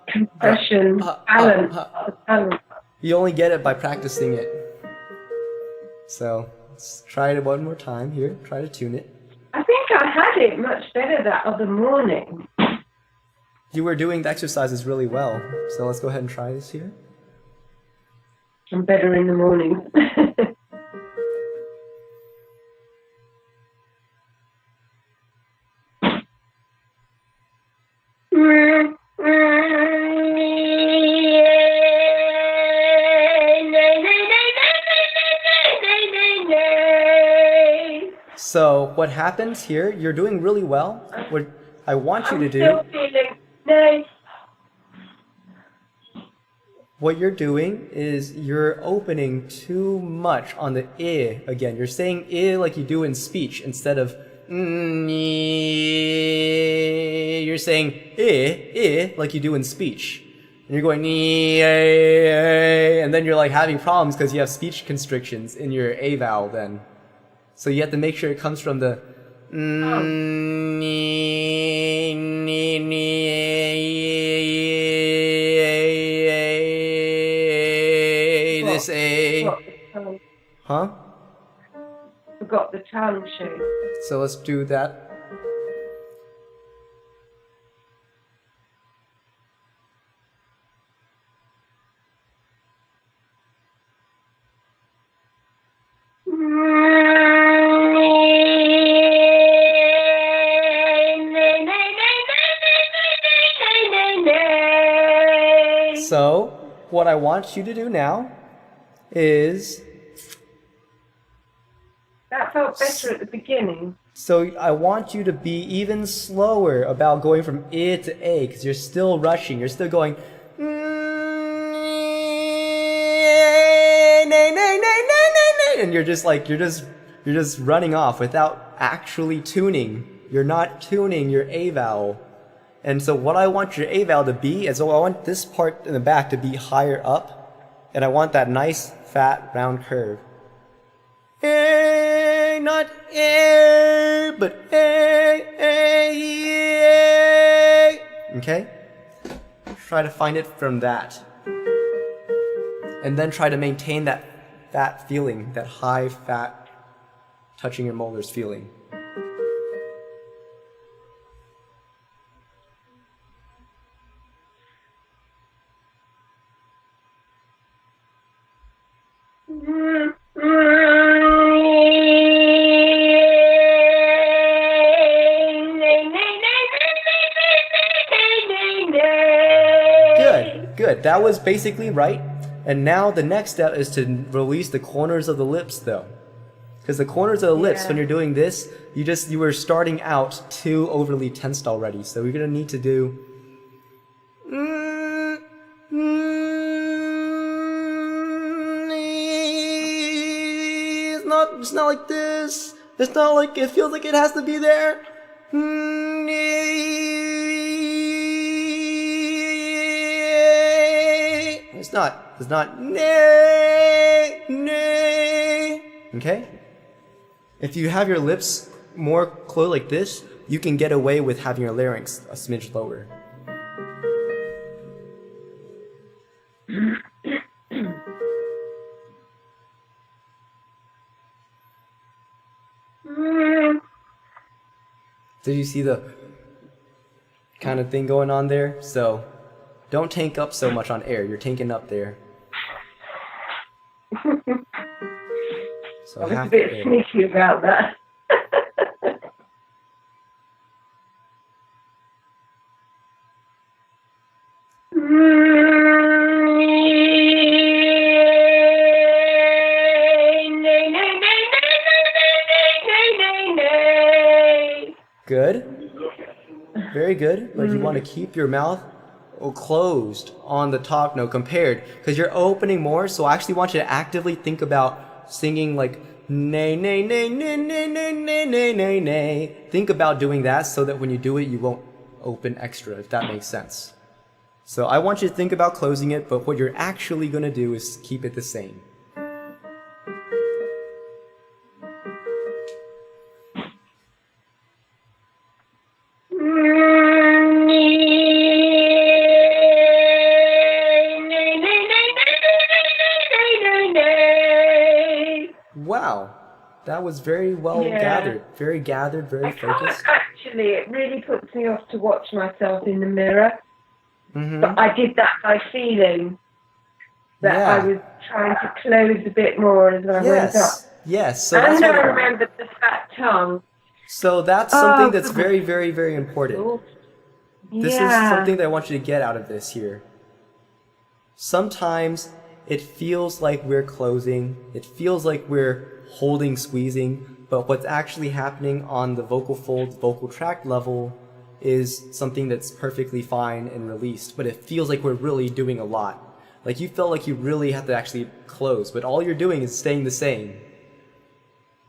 compression balance. You only get it by practicing it. So let's try it one more time here. Try to tune it. I think I had it much better that other morning. You were doing the exercises really well. So let's go ahead and try this here. I'm better in the morning. So what happens here, you're doing really well. What I want you to do, Still feeling nice. what you're doing is you're opening too much on the I again. You're saying I like you do in speech instead of you're saying I like you do in speech. And you're going and then you're like having problems because you have speech constrictions in your A vowel then. So you have to make sure it comes from the this A. Huh? Forgot the tongue shape. So let's do that. So, what I want you to do now is... That felt better at the beginning. So I want you to be even slower about going from I to A, because you're still rushing. You're still going... And you're just like, you're just running off without actually tuning. You're not tuning your A vowel. And so what I want your A vowel to be is, I want this part in the back to be higher up, and I want that nice, fat, round curve. A, not A, but A, A. Okay? Try to find it from that. And then try to maintain that fat feeling, that high, fat, touching your molars feeling. Good. That was basically right. And now the next step is to release the corners of the lips, though. Because the corners of the lips, when you're doing this, you were starting out too overly tensed already. So we're gonna need to do. It's not like this. It's not like it feels like it has to be there. It's not. It's not. Okay? If you have your lips more closed like this, you can get away with having your larynx a smidge lower. Did you see the kind of thing going on there? So, don't tank up so much on air. You're tanking up there. So I was a bit sneaky about that. Good. Very good. But you want to keep your mouth closed on the top note compared, because you're opening more. So I actually want you to actively think about singing like nay, nay, nay, nay, nay, nay, nay, nay, nay, nay. Think about doing that so that when you do it, you won't open extra, if that makes sense. So I want you to think about closing it, but what you're actually going to do is keep it the same. Wow, that was very well gathered, very focused. Actually, it really puts me off to watch myself in the mirror. But I did that by feeling that I was trying to close a bit more as I went up. Yes. So and that's I remembered the fat tongue. So that's something that's very, very, very important. This is something that I want you to get out of this here. Sometimes it feels like we're closing, it feels like we're holding, squeezing, but what's actually happening on the vocal fold, vocal tract level is something that's perfectly fine and released, but it feels like we're really doing a lot. Like you felt like you really have to actually close, but all you're doing is staying the same.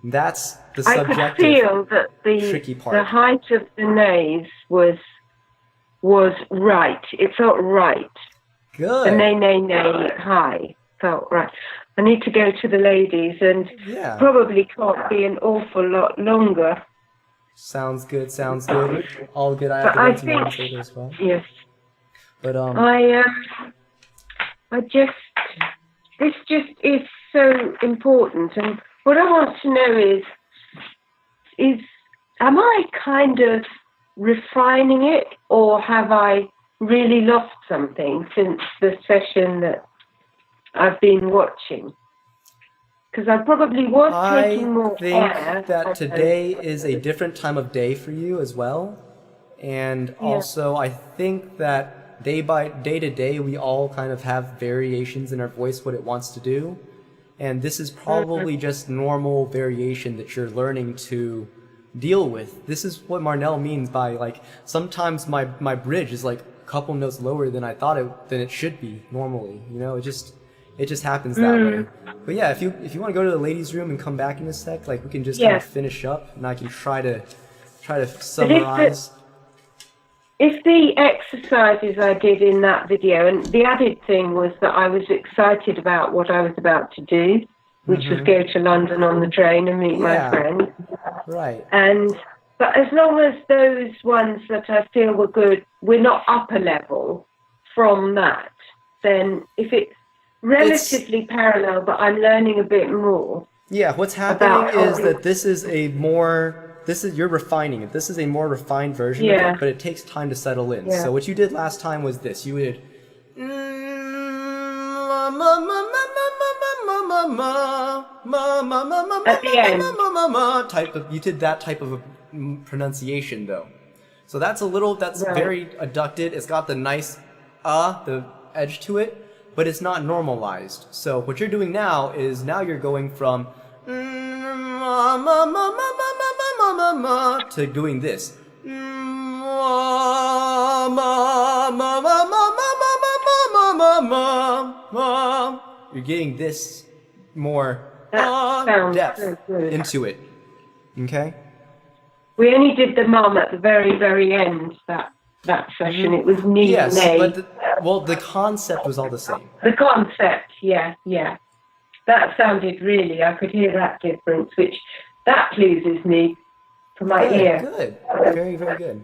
That's the subjective, I could feel that tricky part. The height of the nose was right. It felt right. Good. The nay high felt right. I need to go to the ladies and probably can't be an awful lot longer. Sounds good. All good. I have to go to the later as well. Yes. But this just is so important, and what I want to know is am I kind of refining it, or have I really lost something since the session that I've been watching? Because I probably was taking more air. I think that today is a different time of day for you as well. And also I think that day to day we all kind of have variations in our voice, what it wants to do. And this is probably just normal variation that you're learning to deal with. This is what Marnell means by, like, sometimes my bridge is like a couple notes lower than I thought than it should be normally. You know, it just happens that way. But yeah, if you want to go to the ladies' room and come back in a sec, like we can just kind of finish up, and I can try to summarize. If the exercises I did in that video, and the added thing was that I was excited about what I was about to do, which was go to London on the train and meet my friend. Right. But as long as those ones that I feel were good, we're not upper level from that, then if it's relatively parallel, but I'm learning a bit more. Yeah, what's happening is that you're refining it. This is a more refined version of it, but it takes time to settle in. So what you did last time was this. You did at the end. You did that type of pronunciation though. So that's very adducted. It's got the nice the edge to it, but it's not normalized. So what you're doing now is you're going from to doing this. You're getting this more depth into it. Okay? We only did the mum at the very, very end, that session. It was knee, nay. But the concept was all the same. The concept, yeah. That sounded really, I could hear that difference, that pleases me for my ear. Good. Very, very good.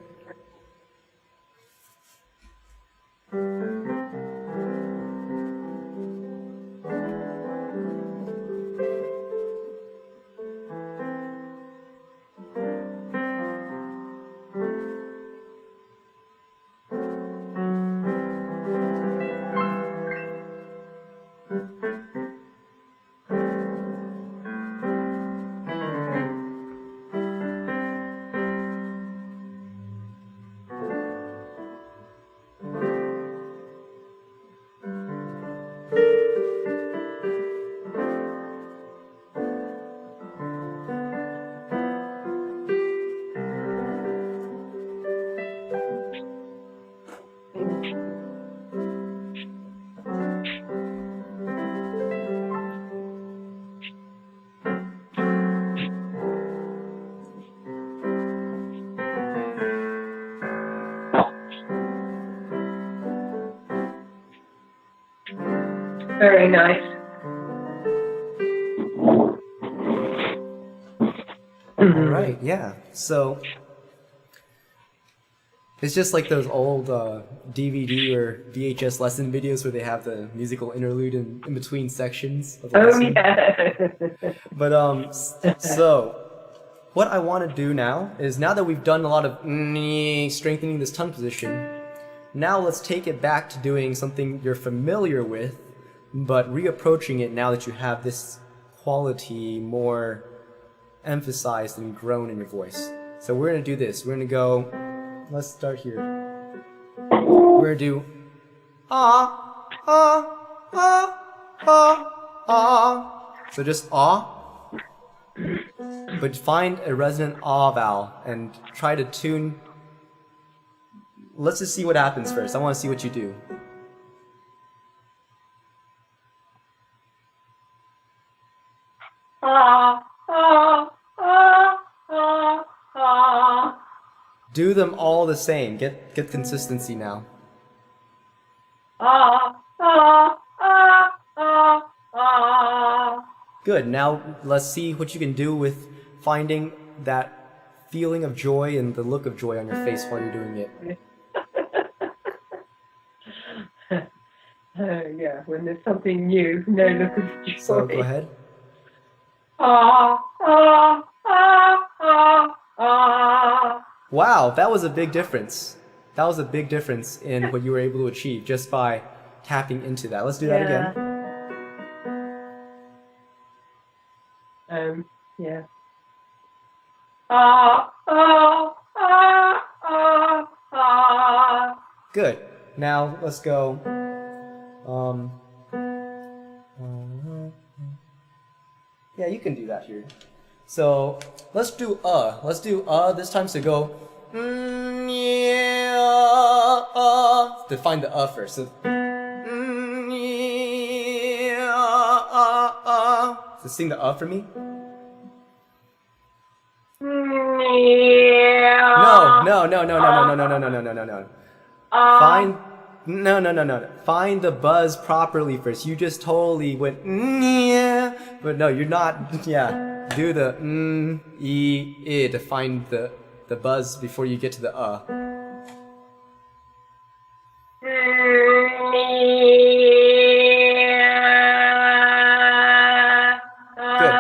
Very nice. All right, yeah. So it's just like those old DVD or VHS lesson videos where they have the musical interlude in between sections of the Oh lesson. yeah. But so what I want to do now is, now that we've done a lot of strengthening this tongue position, now let's take it back to doing something you're familiar with, but reapproaching it now that you have this quality more emphasized and grown in your voice. So we're going to do this. We're going to go, let's start here. We're going to do ah, ah, ah, ah, ah. So just ah. But find a resonant ah vowel and try to tune. Let's just see what happens first. I want to see what you do. Ah, ah, ah, ah, ah. Do them all the same. Get consistency now. Ah, ah, ah, ah, ah. Good. Now let's see what you can do with finding that feeling of joy and the look of joy on your face while you're doing it. Yeah, when there's something new, no look of joy. So go ahead. Ah, ah, ah, ah, ah. Wow, that was a big difference. That was a big difference in what you were able to achieve just by tapping into that. Let's do that again. Yeah. Ah, ah, ah, ah, ah. Good. Now let's go. Yeah, you can do that here. So let's do Let's do this time. So go. To find the first. So, so sing the for me. No. Find no. Find the buzz properly first. You just totally went but no, you're not. Yeah, do the to find the buzz before you get to the Good.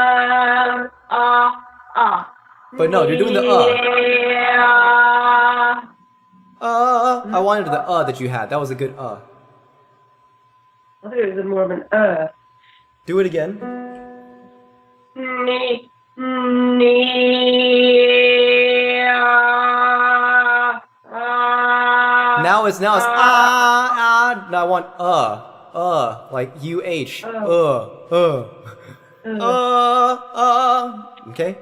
But no, you're doing the I wanted the that you had. That was a good I thought it was more of an Do it again. Now it's Now I want like UH. Okay.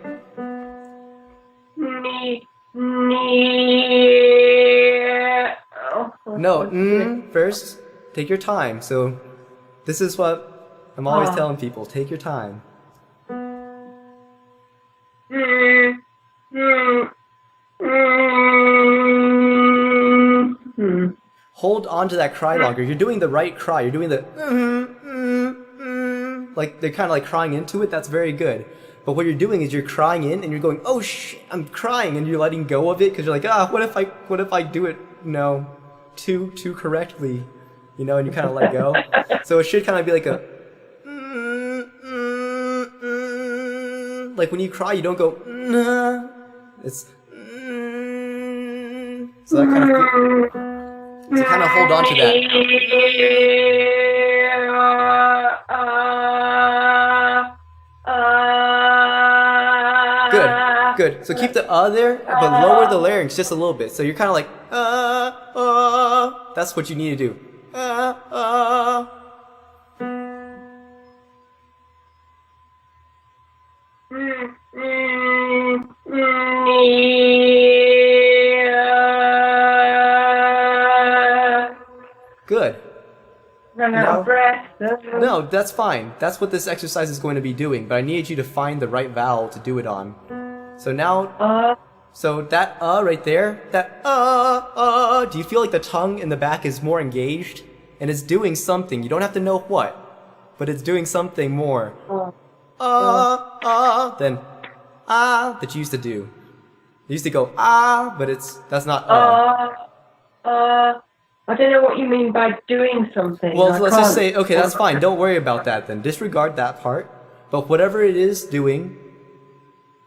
No, first. Take your time. So this is what I'm always telling people. Take your time. Hold on to that cry longer. You're doing the right cry. You're doing the like they're kind of like crying into it. That's very good. But what you're doing is you're crying in and you're going, oh shit, I'm crying, and you're letting go of it because you're like, what if I do it too correctly, and you kind of let go. So it should kind of be like a like when you cry, you don't go it's so that kind of so kind of hold on to that. Good. So keep the there, but lower the larynx just a little bit. So you're kind of like That's what you need to do. Good. Run out of breath. No, that's fine. That's what this exercise is going to be doing, but I need you to find the right vowel to do it on. So now, so that right there, that do you feel like the tongue in the back is more engaged? And it's doing something. You don't have to know what, but it's doing something more Uh, than that you used to do. You used to go but that's not I don't know what you mean by doing something. Well, I let's just can't- say, okay, that's fine. Don't worry about that then. Disregard that part. But whatever it is doing,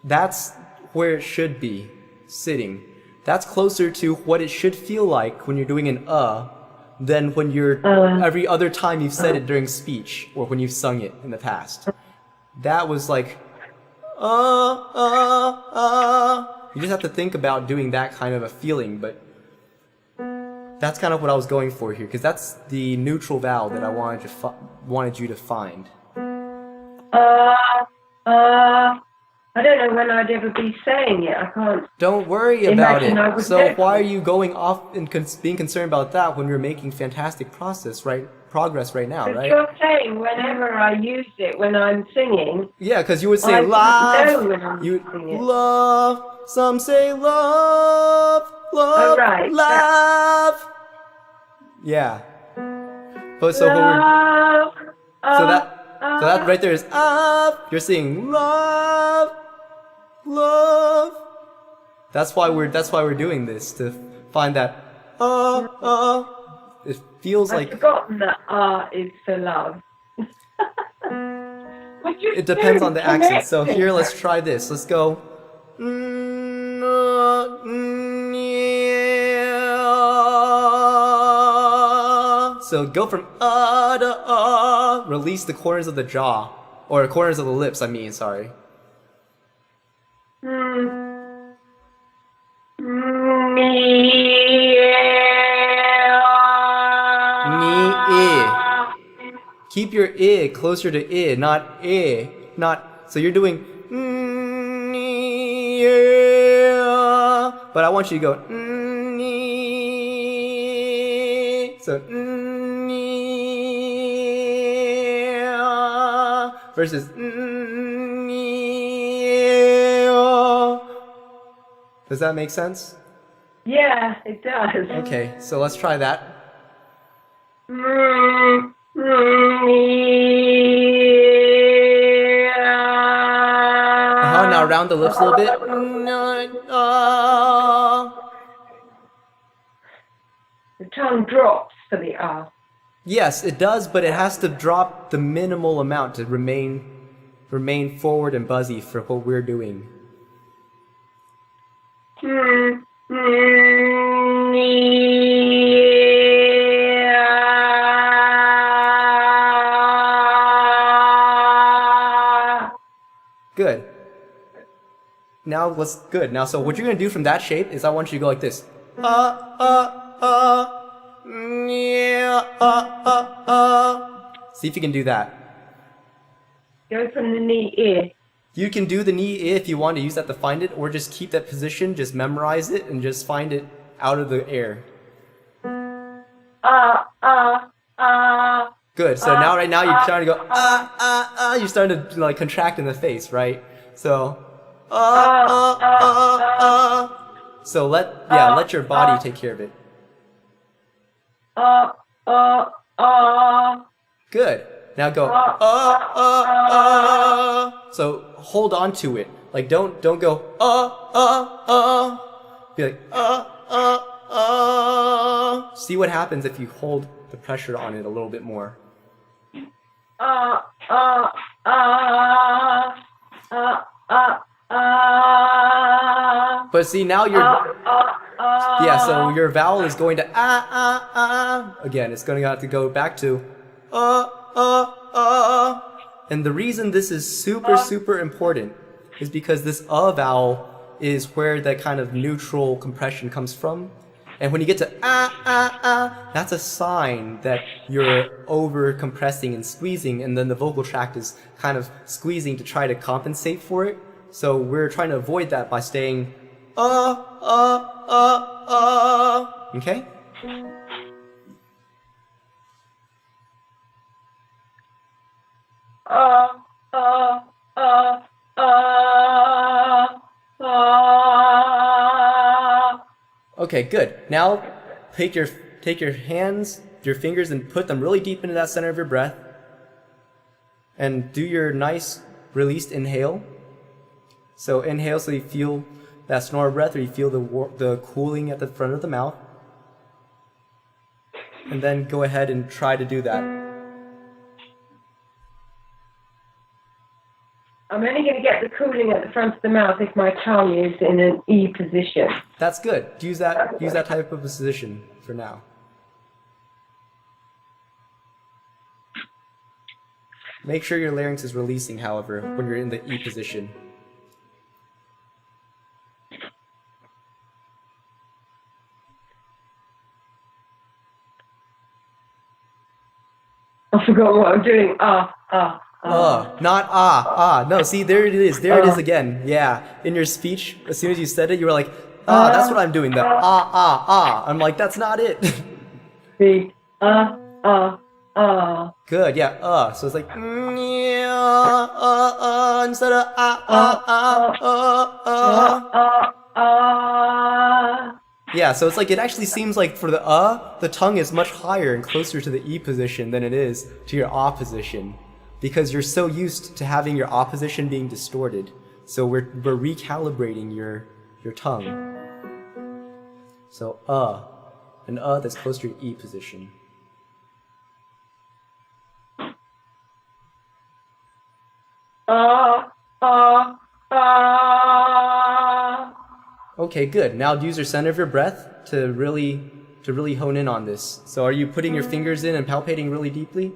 that's where it should be sitting. That's closer to what it should feel like when you're doing an than when you're every other time you've said it during speech or when you've sung it in the past. That was like You just have to think about doing that kind of a feeling, but that's kind of what I was going for here, because that's the neutral vowel that I wanted you to find. I don't know when I'd ever be saying it. I can't. Don't worry about Imagine I it. was So there. why are you going off and being concerned about that when you're making fantastic progress right now, Because right? you're saying whenever I use it when I'm singing, Yeah, because you would say I love. know when I'm You using it. love. Some say love, Oh, right. love. Yeah. But so when we're love, So that right there is up. You're saying love, love. That's why we're doing this, to find that It feels I've like forgotten that is for love. Would you it depends on the accent. So connect here, it? let's try this. Let's go. So go from to release the corners of the jaw, or corners of the lips. I mean, sorry. Keep your I closer to I, not I, not. So you're doing. But I want you to go. So. Versus. Does that make sense? Yeah, it does. Okay, so let's try that. Now round the lips a little bit. The tongue drops for the R. Yes, it does, but it has to drop the minimal amount to remain forward and buzzy for what we're doing. Good. Now good. Now, so what you're gonna do from that shape is I want you to go like this. See if you can do that. Go from the knee ear. You can do the knee if you want to use that to find it, or just keep that position, just memorize it, and just find it out of the air. Good. So right now you're trying to go you're starting to like contract in the face, right? So So let your body take care of it. Good. Now go So hold on to it. Like don't go Be like See what happens if you hold the pressure on it a little bit more. But see now so your vowel is going to again. It's going to have to go back to And the reason this is super important is because this vowel is where that kind of neutral compression comes from. And when you get to that's a sign that you're over compressing and squeezing, and then the vocal tract is kind of squeezing to try to compensate for it. So we're trying to avoid that by staying Okay? Okay, good. Now take your hands, your fingers, and put them really deep into that center of your breath. And do your nice released inhale. So inhale so you feel that snore breath, or you feel the cooling at the front of the mouth. And then go ahead and try to do that. I'm only going to get the cooling at the front of the mouth if my tongue is in an E position. That's good. Use that type of position for now. Make sure your larynx is releasing, however, when you're in the E position. I forgot what I'm doing. Not ah. No, see, there it is. There it is again. Yeah. In your speech, as soon as you said it, you were like, that's what I'm doing. The ah. I'm like, that's not it. See, Good, yeah, so it's like, instead of Yeah, so it's like, it actually seems like for the tongue is much higher and closer to the E position than it is to your ah position. Because you're so used to having your ah position being distorted. So we're recalibrating your tongue. So an that's closer to your E position. Okay, good. Now use your center of your breath to really hone in on this. So are you putting your fingers in and palpating really deeply?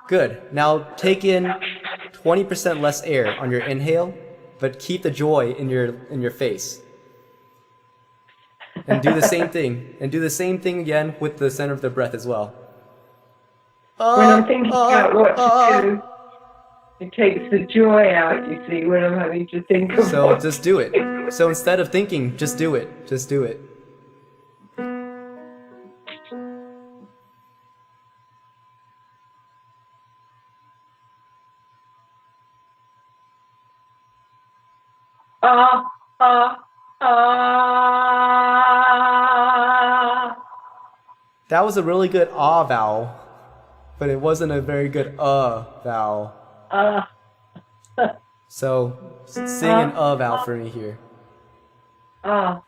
Good. Now take in 20% less air on your inhale, but keep the joy in your face. And do the same thing. And do the same thing again with the center of the breath as well. When I'm thinking about what to do, it takes the joy out, you see, when I'm having to think of So what. just do it. So instead of thinking, just do it. Just do it. That was a really good ah vowel, but it wasn't a very good vowel. So sing an vowel for me here. Not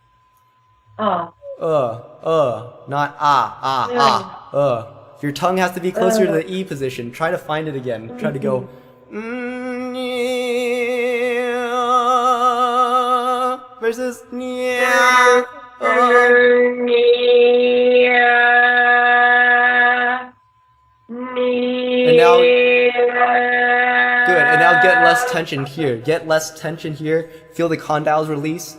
ah. Your tongue has to be closer to the E position. Try to find it again. Try to go. Versus And now, good. And now get less tension here. Get less tension here. Feel the condyles release.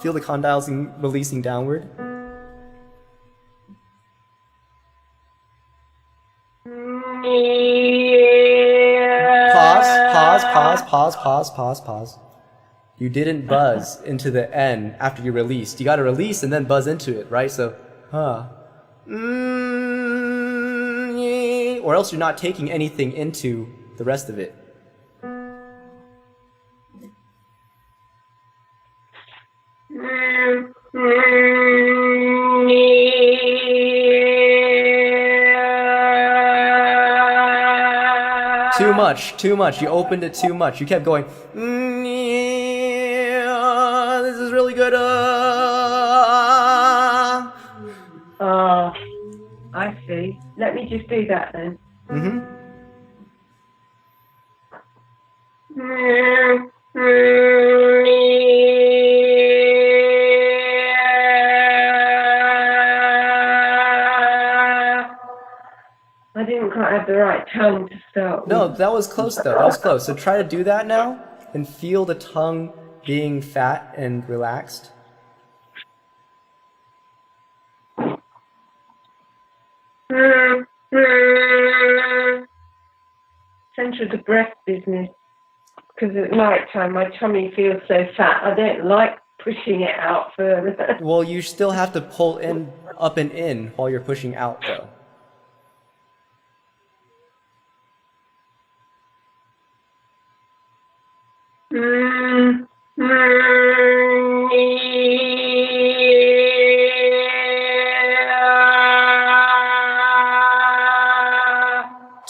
Feel the condyles releasing downward. Pause. You didn't buzz into the N after you released. You gotta release and then buzz into it, right? So, or else you're not taking anything into the rest of it. Too much. You opened it too much. You kept going, this is really good. I see. Let me just do that then. I didn't quite have the right tongue to start with. No, that was close though. That was close. So try to do that now and feel the tongue being fat and relaxed. Center of the breath business. Because at night time my tummy feels so fat. I don't like pushing it out further. Well, you still have to pull in, up and in while you're pushing out though.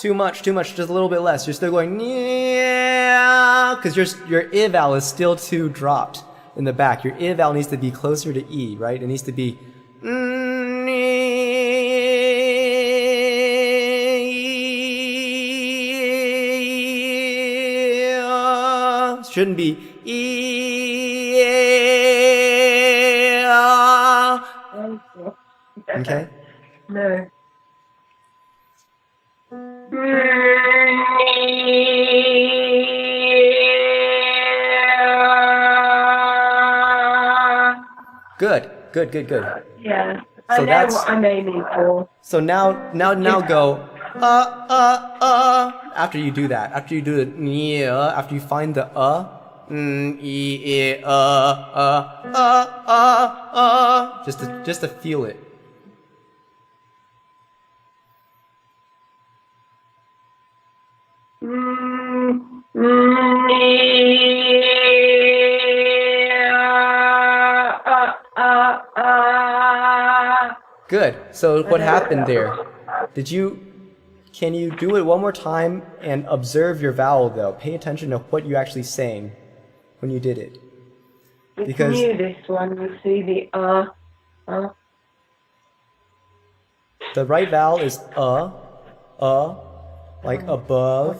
Too much. Just a little bit less. You're still going yeah, because your I vowel is still too dropped in the back. Your I vowel needs to be closer to E, right? It needs to be shouldn't be okay? No. Good. Yeah. So I know that's- what I'm aiming for. So now go after you do that. After you do the after you find the just to feel it. Good. So what happened there? Can you do it one more time and observe your vowel though? Pay attention to what you're actually saying when you did it. Because it's new, this one. You see the the right vowel is like above,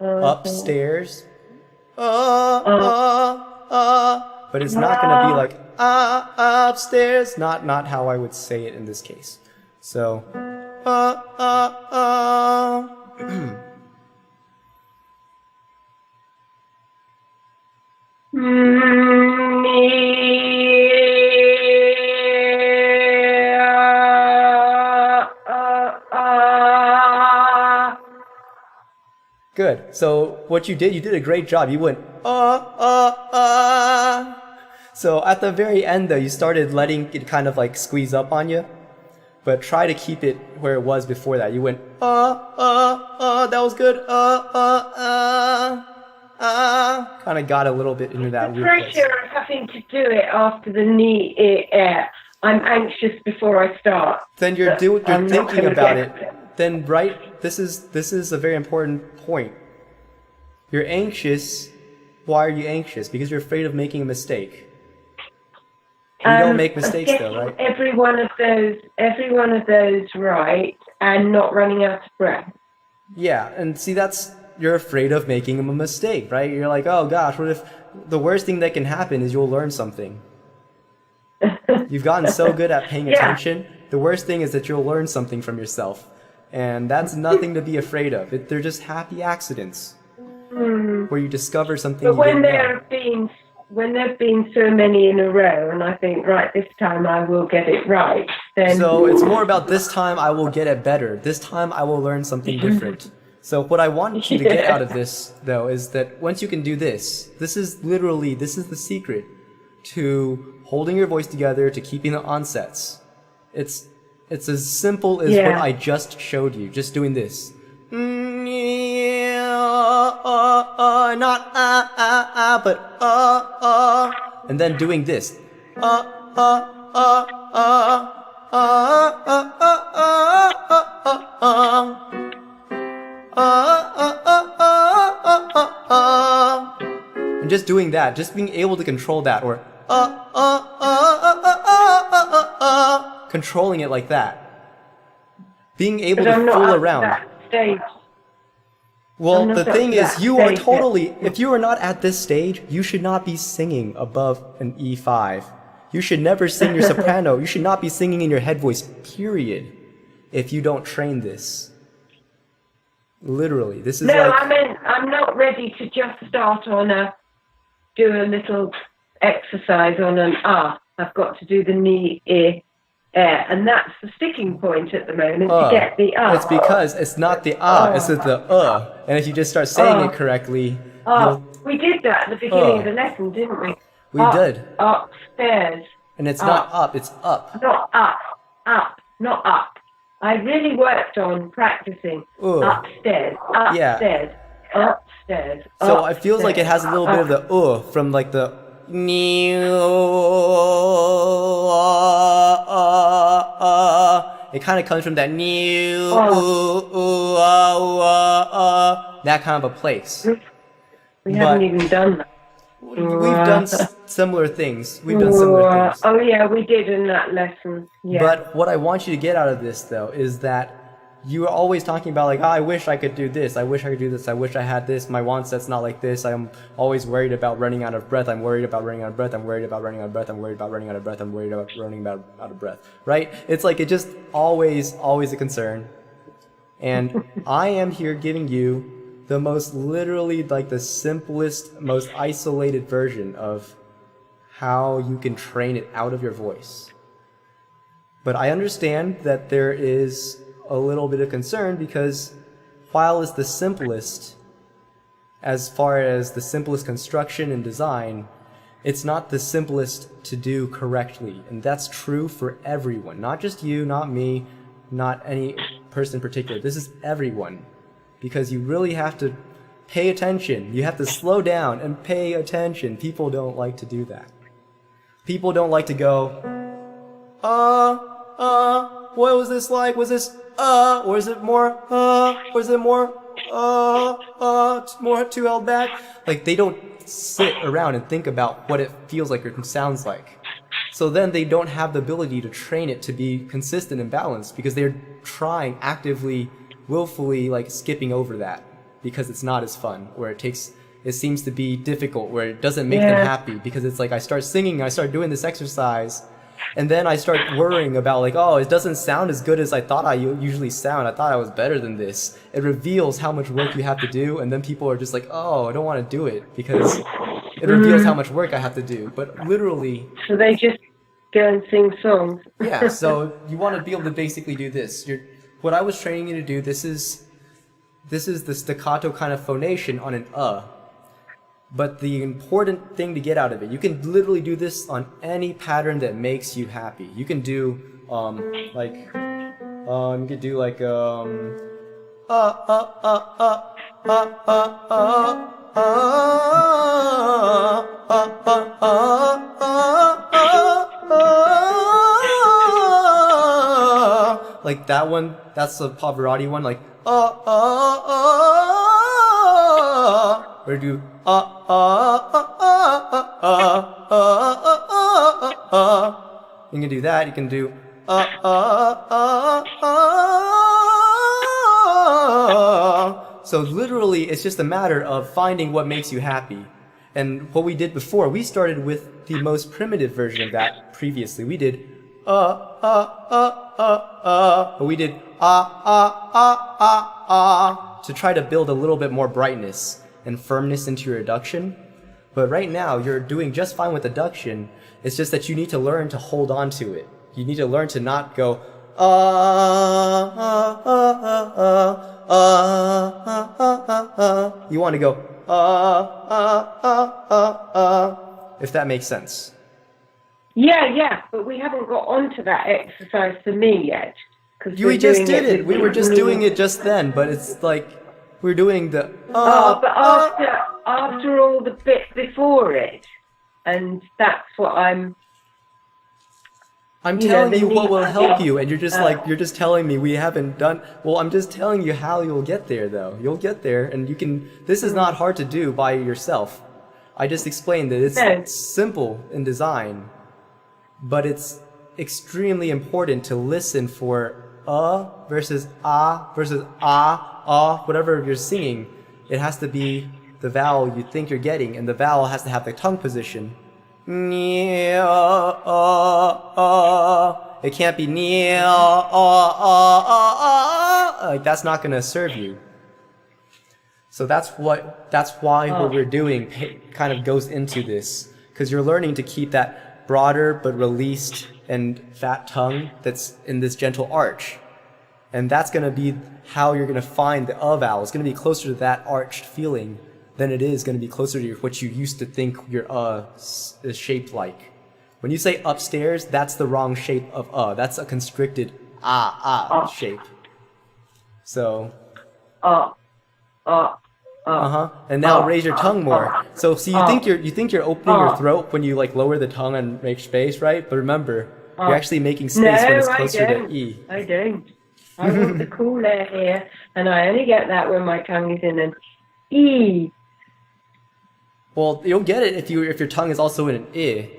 upstairs, but it's not gonna be like upstairs. Not how I would say it in this case. So good. So what you did a great job. You went So at the very end though, you started letting it kind of like squeeze up on you. But try to keep it where it was before that. You went that was good. Kind of got a little bit into that the weird place. pressure of having to do it after the knee air. I'm anxious before I start. Then you're I'm not thinking gonna about get it. Then this is a very important point. You're anxious. Why are you anxious? Because you're afraid of making a mistake. You don't make mistakes though, right? Every one of those right, and not running out of breath. Yeah, and see you're afraid of making a mistake, right? You're like, oh gosh, what if the worst thing that can happen is you'll learn something? You've gotten so good at paying attention. The worst thing is that you'll learn something from yourself. And that's nothing to be afraid of. They're just happy accidents where you discover something But you didn't know. when there have been so many in a row, and I think, right, this time I will get it right, then... So it's more about this time I will get it better. This time I will learn something different. So what I want you to get out of this, though, is that once you can do this is the secret to holding your voice together, to keeping the onsets. It's as simple as what I just showed you, just doing this. Not but and then doing this. And just doing that, just being able to control that, or controlling it like that. Being able to fool around. That stage. Well, the thing is, you are totally, if you are not at this stage, you should not be singing above an E5. You should never sing your soprano. You should not be singing in your head voice, period, if you don't train this. Literally, this is no, like... I mean, I'm not ready to just start on do a little exercise on an I've got to do the knee, air, and that's the sticking point at the moment to get the It's because it's not the it's the and if you just start saying it correctly, we did that at the beginning of the lesson, didn't we? We did. Upstairs. And it's not up, it's up. Not up, not up. I really worked on practicing upstairs, upstairs, upstairs. So it feels like it has a little bit of the from like the it kind of comes from that new, that kind of a place. We haven't even done that. We've done similar things. We've done similar things. Oh yeah, we did in that lesson. Yeah. But what I want you to get out of this, though, is that you are always talking about like, oh, I wish I could do this. I wish I could do this. I wish I had this. My want set's not like this. I'm always worried about running out of breath. I'm worried about running out of breath. I'm worried about running out of breath. I'm worried about running out of breath. I'm worried about running out of breath. Right? It's like it just always a concern. And I am here giving you the most literally like the simplest, most isolated version of how you can train it out of your voice. But I understand that there is a little bit of concern because while it's the simplest, as far as the simplest construction and design, it's not the simplest to do correctly. And that's true for everyone, not just you, not me, not any person in particular. This is everyone. Because you really have to pay attention. You have to slow down and pay attention. People don't like to do that. People don't like to go, what was this like? Was this, or is it more, or is it more, more too held back? Like, they don't sit around and think about what it feels like or sounds like. So then they don't have the ability to train it to be consistent and balanced because they're trying actively, willfully, like, skipping over that because it's not as fun, or it seems to be difficult, where it doesn't make them happy because it's like I start singing, I start doing this exercise, and then I start worrying about like, oh, it doesn't sound as good as I thought I usually sound. I thought I was better than this. It reveals how much work you have to do, and then people are just like, oh, I don't want to do it because it reveals how much work I have to do. But literally... So they just go and sing songs. Yeah, so you want to be able to basically do this. What I was training you to do, this is the staccato kind of phonation on an But the important thing to get out of it, you can literally do this on any pattern that makes you happy. You can do, you could do like, like that one, that's the Pavarotti one, like, or do, you can do that, you can do, so literally it's just a matter of finding what makes you happy. And what we did before, we started with the most primitive version of that previously. We did, we did, to try to build a little bit more brightness and firmness into your adduction. But right now, you're doing just fine with adduction. It's just that you need to learn to hold on to it. You need to learn to not go, you want to go, if that makes sense. Yeah, but we haven't got onto that exercise for me yet. We just did it. We were just doing it just then, but it's like we're doing the. But after all the bit before it, and that's what I'm telling you what will help you, and you're just telling me we haven't done. Well, I'm just telling you how you'll get there, though. You'll get there, and you can. This is not hard to do by yourself. I just explained that it's simple in design, but it's extremely important to listen for versus versus whatever you're singing. It has to be the vowel you think you're getting, and the vowel has to have the tongue position. It can't be like that's not gonna serve you. So that's why what we're doing kind of goes into this, because you're learning to keep that broader but released and fat tongue that's in this gentle arch. And that's going to be how you're going to find the vowel. It's going to be closer to that arched feeling than it is going to be closer to what you used to think your is shaped like. When you say upstairs, that's the wrong shape of That's a constricted shape. So. And now raise your tongue more. So see, you think you're opening your throat when you like lower the tongue and make space, right? But remember, You're actually making space when it's closer to E. I don't. I want the cool air here, and I only get that when my tongue is in an E. Well, you'll get it if your tongue is also in an I.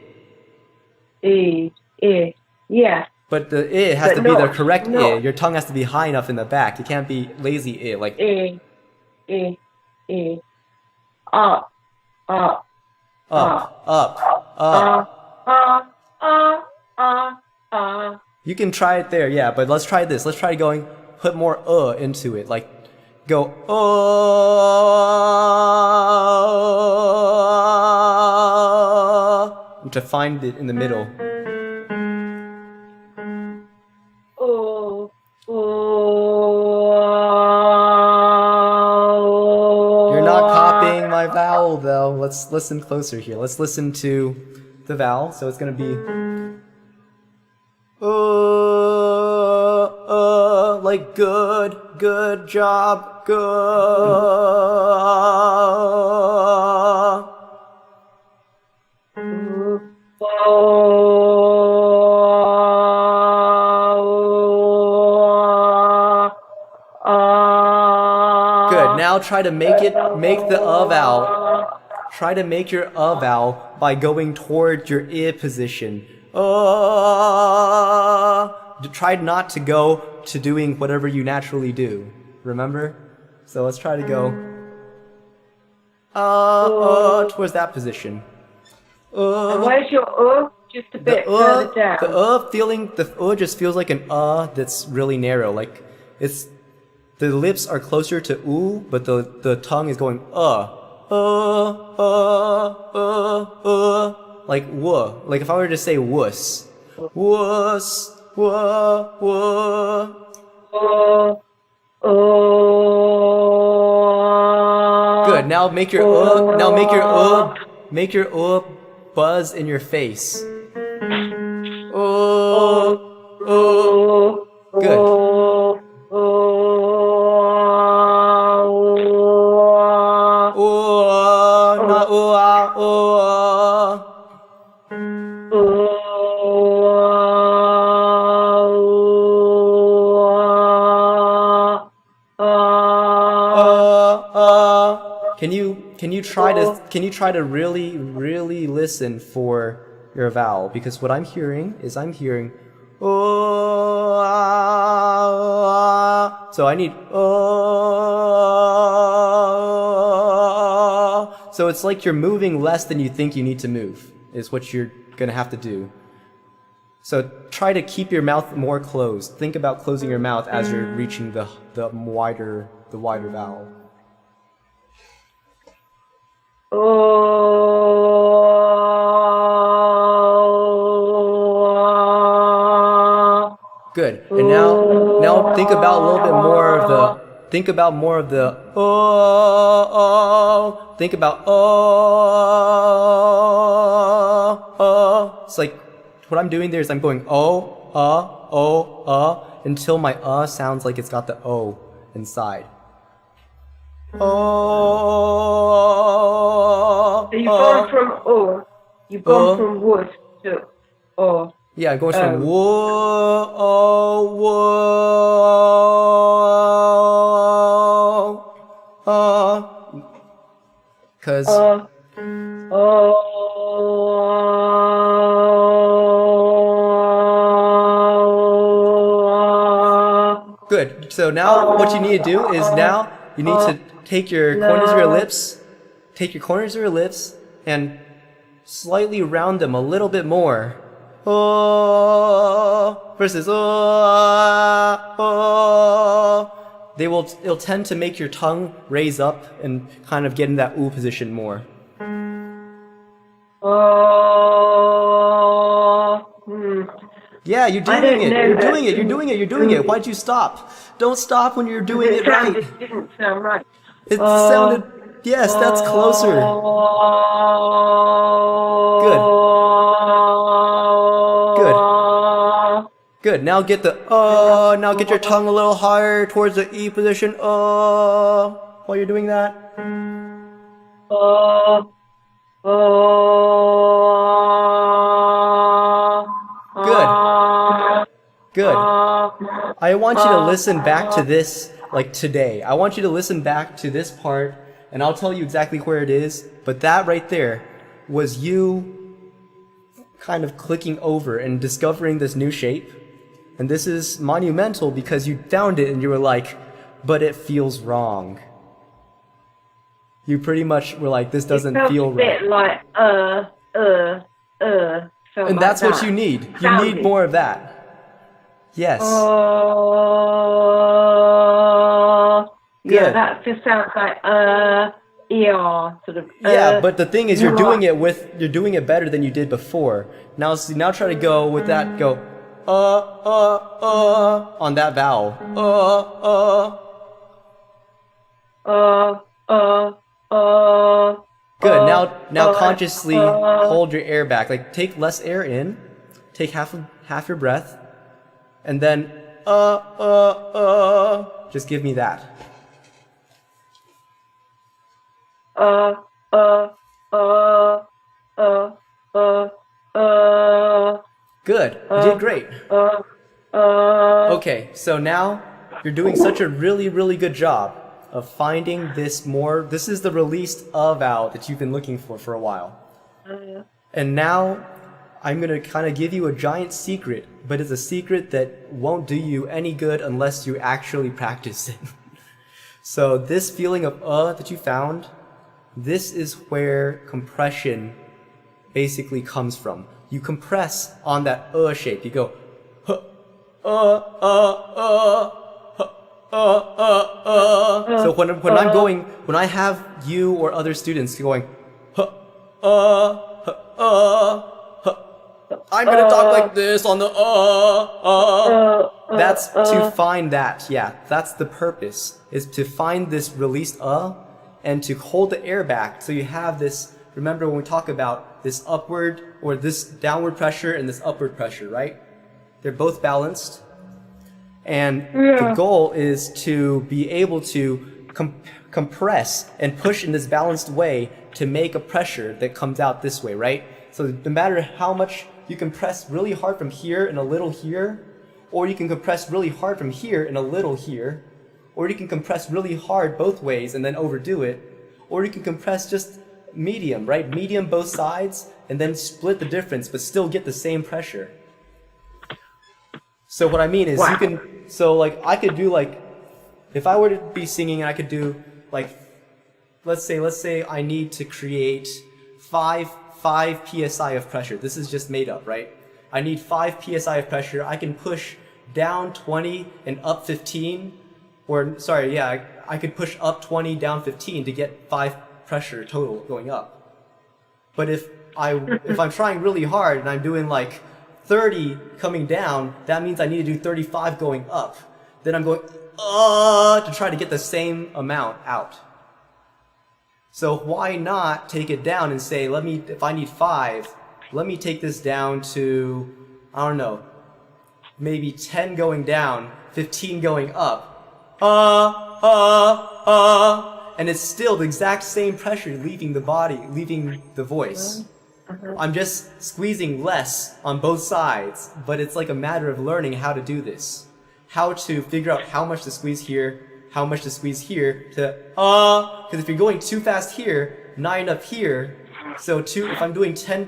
E. E. Yeah. But the I has But to be the not- correct I. not- Your tongue has to be high enough in the back. You can't be lazy I. Like, E. E. E. Up. Up. up, up. You can try it there, yeah, but let's try this. Let's try going, put more into it. Like, go, to find it in the middle. You're not copying my vowel, though. Let's listen closer here. Let's listen to the vowel. So it's gonna be like good job, good. Good. Now try to make the vowel. Try to make your vowel by going toward your I position. Try not to go to doing whatever you naturally do. Remember? So let's try to go towards that position. And where's your just a bit further down? The just feels like an that's really narrow. Like it's the lips are closer to oo, but the tongue is going like wuh. Like if I were to say wuss, wuss, wuh, wuh. Good. Now make your buzz in your face. Good. Not Can you try to really listen for your vowel? Because what I'm hearing is so I need so it's like you're moving less than you think you need to move is what you're gonna have to do. So try to keep your mouth more closed. Think about closing your mouth as you're reaching the wider vowel. Good. And now think about a little bit more of the think about it's like what I'm doing there is I'm going until my sounds like it's got the O inside. So you've gone from you've gone from wood to Yeah, it goes from because good. So now what you need to do is now you need to take your corners of your lips, and slightly round them a little bit more. Versus it'll tend to make your tongue raise up and kind of get in that oo position more. Yeah, you're doing it. You're doing it. Why'd you stop? Don't stop when you're doing it right. It didn't sound right. It sounded. Yes, that's closer. Good. Now get now get your tongue a little higher towards the E position. While you're doing that. Good. Good. I want you to listen back to this, like today. I want you to listen back to this part, and I'll tell you exactly where it is. But that right there was you kind of clicking over and discovering this new shape. And this is monumental because you found it and you were like, but it feels wrong. You pretty much were like, this doesn't feel right. It felt a bit like, And that's what you need. You need more of that. Yes. Yeah, that just sounds like sort of. Yeah, but the thing is, you're doing it better than you did before. Now try to go with that. Go, on that vowel. Good. Now consciously hold your air back. Like take less air in, take half your breath, and then just give me that. Good. You did great. Okay, so now you're doing such a really, really good job of finding this more. This is the released vowel that you've been looking for a while. And now I'm going to kind of give you a giant secret, but it's a secret that won't do you any good unless you actually practice it. So this feeling of that you found, this is where compression basically comes from. You compress on that shape. You go So when I have you or other students going I'm gonna talk like this on the That's to find that. Yeah, that's the purpose, is to find this released and to hold the air back. So you have this, remember when we talk about this upward or this downward pressure and this upward pressure, right? They're both balanced. And the goal is to be able to compress and push in this balanced way to make a pressure that comes out this way, right? So no matter how much you can press really hard from here and a little here, or you can compress really hard from here and a little here, or you can compress really hard both ways and then overdo it, or you can compress just medium, right? Medium both sides and then split the difference but still get the same pressure. So what I mean is you can, so like I could do like, if I were to be singing, I could do like, let's say I need to create 5 psi of pressure. This is just made up, right? I need 5 psi of pressure. I can push down 20 and up 15, or sorry, yeah, I could push up 20, down 15 to get 5 pressure total going up. But if I'm trying really hard and I'm doing like 30 coming down, that means I need to do 35 going up. Then I'm going to try to get the same amount out. So why not take it down and say, if I need 5, let me take this down to, I don't know, maybe 10 going down, 15 going up. And it's still the exact same pressure leaving the body, leaving the voice. I'm just squeezing less on both sides, but it's like a matter of learning how to do this. How to figure out how much to squeeze here, how much to squeeze here, because if you're going too fast here, not enough here, so if I'm doing 10%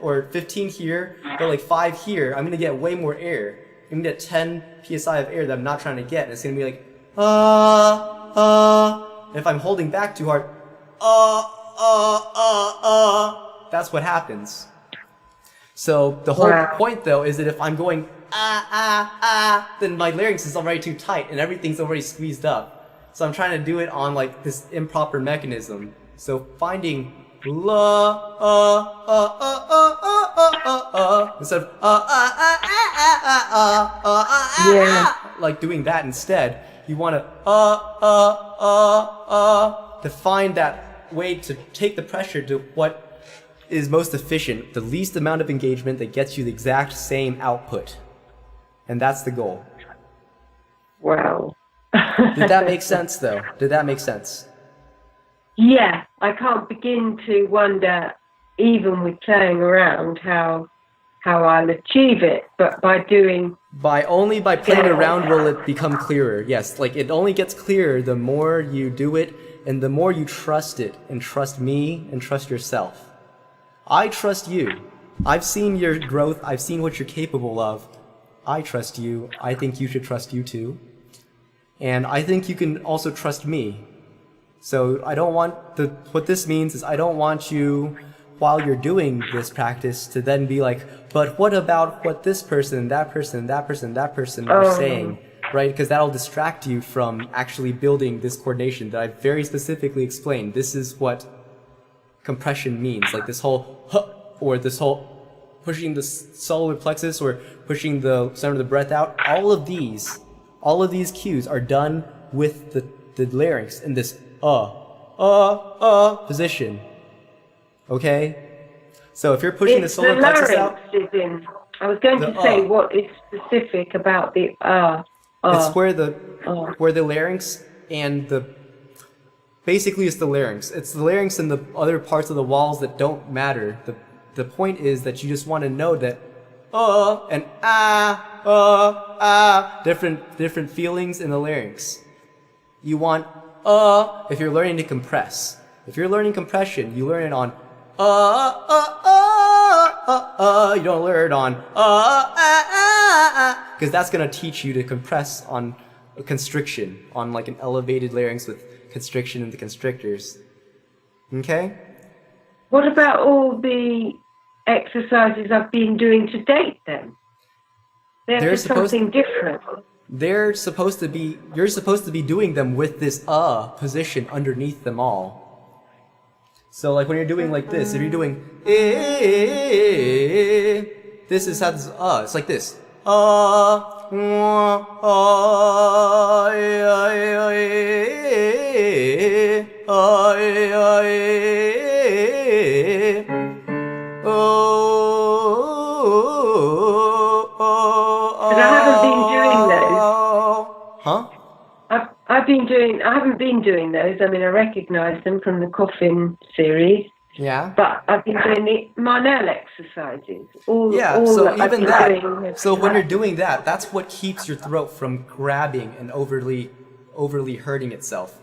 or 15 here, but like 5 here, I'm gonna get way more air. I'm gonna get 10 psi of air that I'm not trying to get, and it's gonna be like, and if I'm holding back too hard, that's what happens. So the whole point though is that if I'm going then my larynx is already too tight and everything's already squeezed up. So I'm trying to do it on like this improper mechanism. So finding instead of like doing that instead, you want to find that way to take the pressure to what is most efficient, the least amount of engagement that gets you the exact same output. And that's the goal. Wow. Did that make sense, though? Did that make sense? Yeah, I can't begin to wonder, even with playing around, how how I'll achieve it, but by doing. Only by playing around will it become clearer. Yes, like it only gets clearer the more you do it and the more you trust it and trust me and trust yourself. I trust you. I've seen your growth. I've seen what you're capable of. I trust you. I think you should trust you too. And I think you can also trust me. So I don't want what this means is I don't want you, while you're doing this practice, to then be like, but what about what this person, that person, that person, that person are saying, right? Because that'll distract you from actually building this coordination that I very specifically explained. This is what compression means, like this whole huh, or this whole pushing the solar plexus or pushing the center of the breath out. All of these cues are done with the larynx in this position. Okay? So if you're pushing the solar plexus out, I was going to say what is specific about the it's where the larynx and basically it's the larynx. It's the larynx and the other parts of the walls that don't matter. The point is that you just want to know that and different feelings in the larynx. You want if you're learning to compress. If you're learning compression, you learn it on you don't learn it on because that's going to teach you to compress on a constriction, on like an elevated larynx with constriction in the constrictors. Okay? What about all the exercises I've been doing to date then? They're something different. You're supposed to be doing them with this position underneath them all. So like when you're doing like this, if you're doing this is how this it's like this. I haven't been doing those. I mean, I recognise them from the coffin series. Yeah. But I've been doing the Marnell exercises. So when you're doing that, that's what keeps your throat from grabbing and overly hurting itself.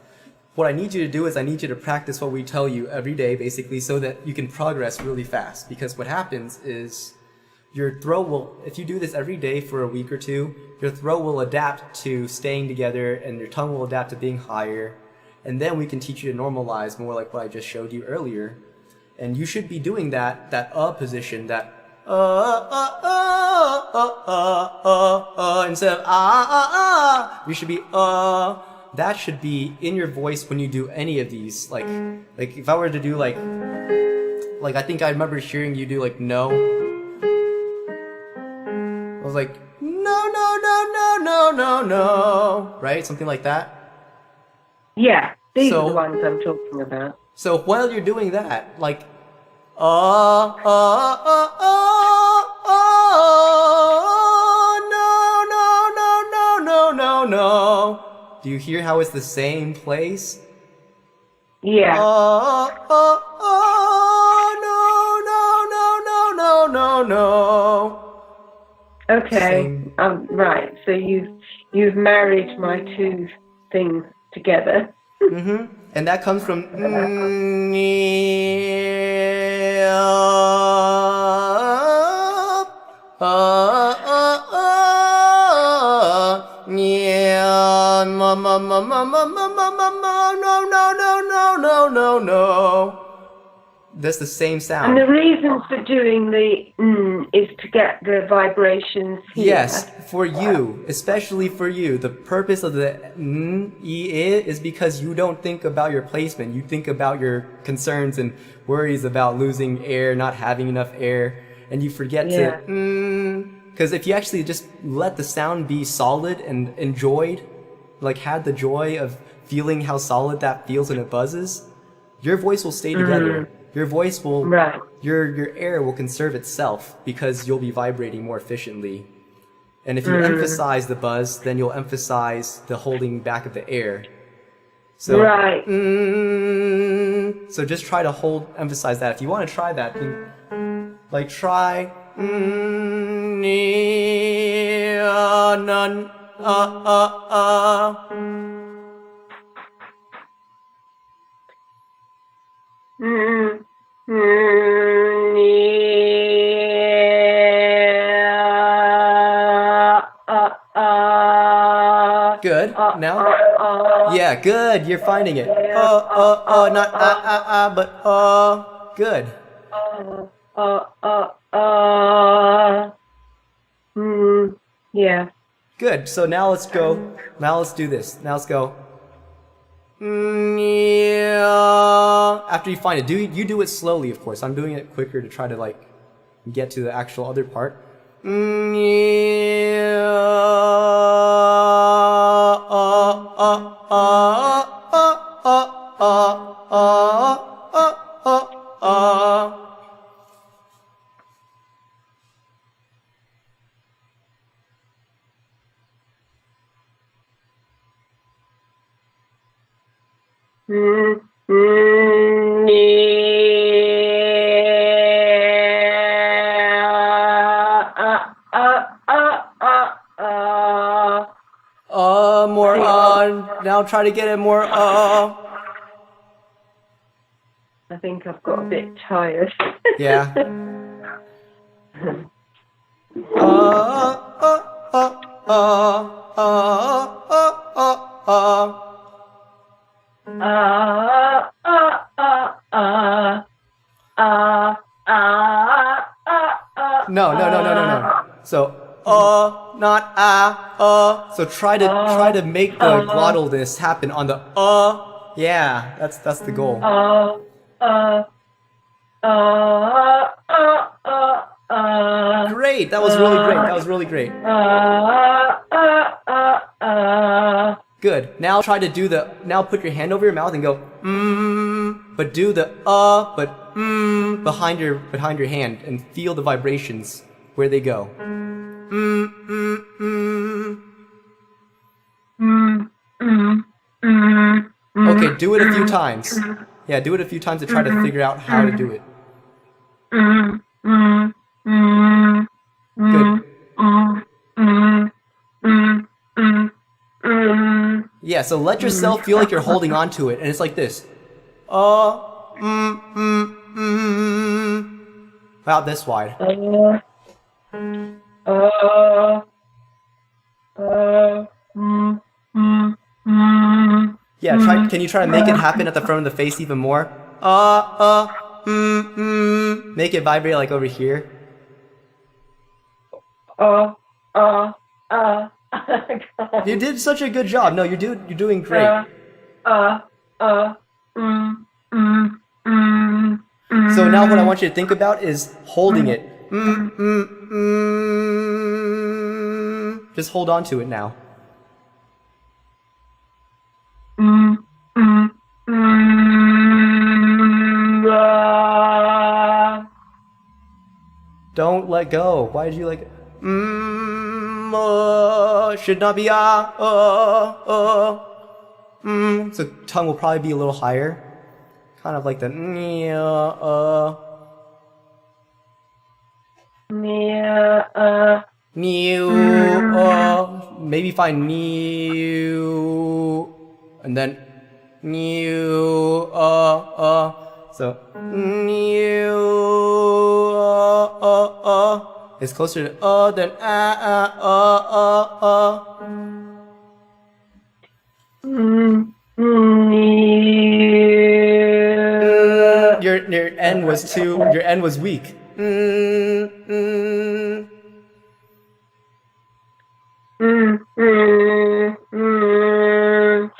What I need you to do is I need you to practice what we tell you every day, basically, so that you can progress really fast. Because what happens is your throat will, if you do this every day for a week or two, your throat will adapt to staying together and your tongue will adapt to being higher. And then we can teach you to normalize more like what I just showed you earlier. And you should be doing that position, that instead of you should be that should be in your voice when you do any of these. Like if I were to do like I think I remember hearing you do like no. I was like no, right? Something like that. Yeah, these are the ones I'm talking about. So while you're doing that, like no. Do you hear how it's the same place? Yeah. No. Okay. Right. So you've married my two things together. Mm-hmm. And that comes from no. That's the same sound. And the reason for doing the is to get the vibrations here. Yes, for you, especially for you. The purpose of the is because you don't think about your placement. You think about your concerns and worries about losing air, not having enough air, and you forget to because if you actually just let the sound be solid and enjoyed, like had the joy of feeling how solid that feels when it buzzes, your voice will stay together. Your voice will, your air will conserve itself because you'll be vibrating more efficiently. And if you emphasize the buzz, then you'll emphasize the holding back of the air. So, so just try to emphasize that. If you want to try that, then, like try None. Good. Now? Yeah, good. You're finding it. Not but good. Yeah. Good. So now let's go. Now let's do this. Now let's go. Yeah. After you find it, you do it slowly, of course. I'm doing it quicker to try to like get to the actual other part. More now try to get it more I think I've got a bit tired. Yeah. No. So not so try to make the glottalness happen on the yeah, that's the goal. Great, that was really great. Good. Now try to do now put your hand over your mouth and go but do the but behind your hand and feel the vibrations where they go. Okay, do it a few times. Yeah, do it a few times to try to figure out how to do it. Good. Yeah, so let yourself feel like you're holding on to it, and it's like this. About this wide. Yeah, can you try to make it happen at the front of the face even more? Make it vibrate like over here. You did such a good job. No, you're doing great. So now what I want you to think about is holding it. Just hold on to it now. Don't let go. Why did you like it? Should not be So tongue will probably be a little higher. Kind of like the maybe find new and then new so new is closer to than Your N was too. Your N was weak.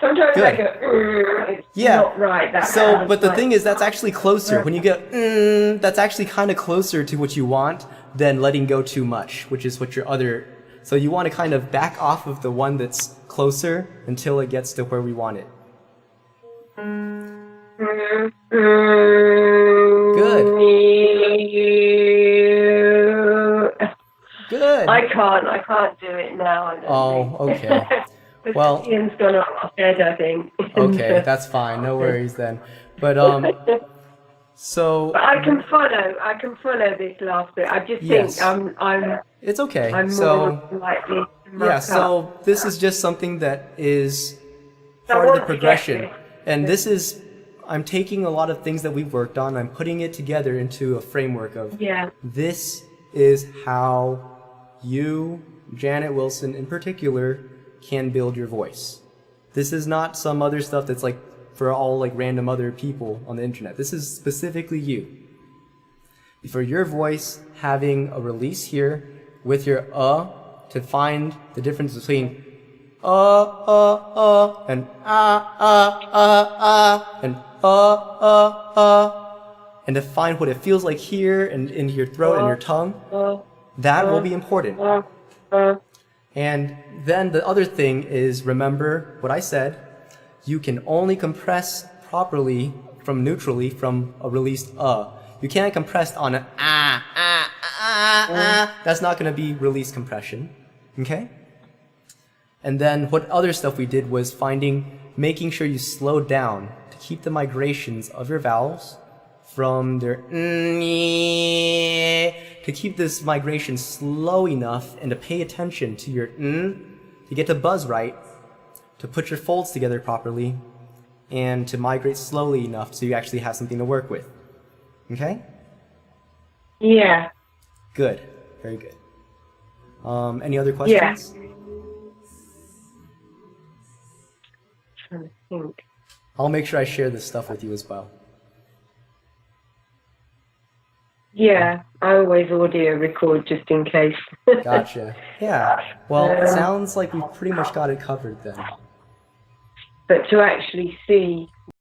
Sometimes Good. I go, it's not right. That So, but the thing is, that's actually closer. When you get, that's actually kind of closer to what you want than letting go too much, which is what your other. So you want to kind of back off of the one that's closer until it gets to where we want it. Good. Good. I can't do it now. I don't think. Okay. Well, Ian's gone off my head, I think. Okay, that's fine. No worries then. But So But I can follow this last bit. I just Yes. think it's okay. I'm So more likely to muck yeah, up. so this is just something that is I part of the want to get progression. this. And this is, I'm taking a lot of things that we've worked on, I'm putting it together into a framework of Yeah. this is how you, Janet Wilson in particular, can build your voice. This is not some other stuff that's like for all like random other people on the internet. This is specifically you. For your voice, having a release here with your to find the difference between and and and to find what it feels like here and in your throat and your tongue, that will be important. And then the other thing is, remember what I said, you can only compress properly from neutrally from a released You can't compress on an That's not going to be release compression. Okay? And then what other stuff we did was making sure you slow down to keep the migrations of your vowels from their to keep this migration slow enough and to pay attention to your to get the buzz right, to put your folds together properly, and to migrate slowly enough so you actually have something to work with. Okay? Yeah. Good. Very good. Any other questions? Trying to think. I'll make sure I share this stuff with you as well. Yeah, I always audio record just in case. Gotcha. Yeah. Well, it sounds like we've pretty much got it covered then. But to actually see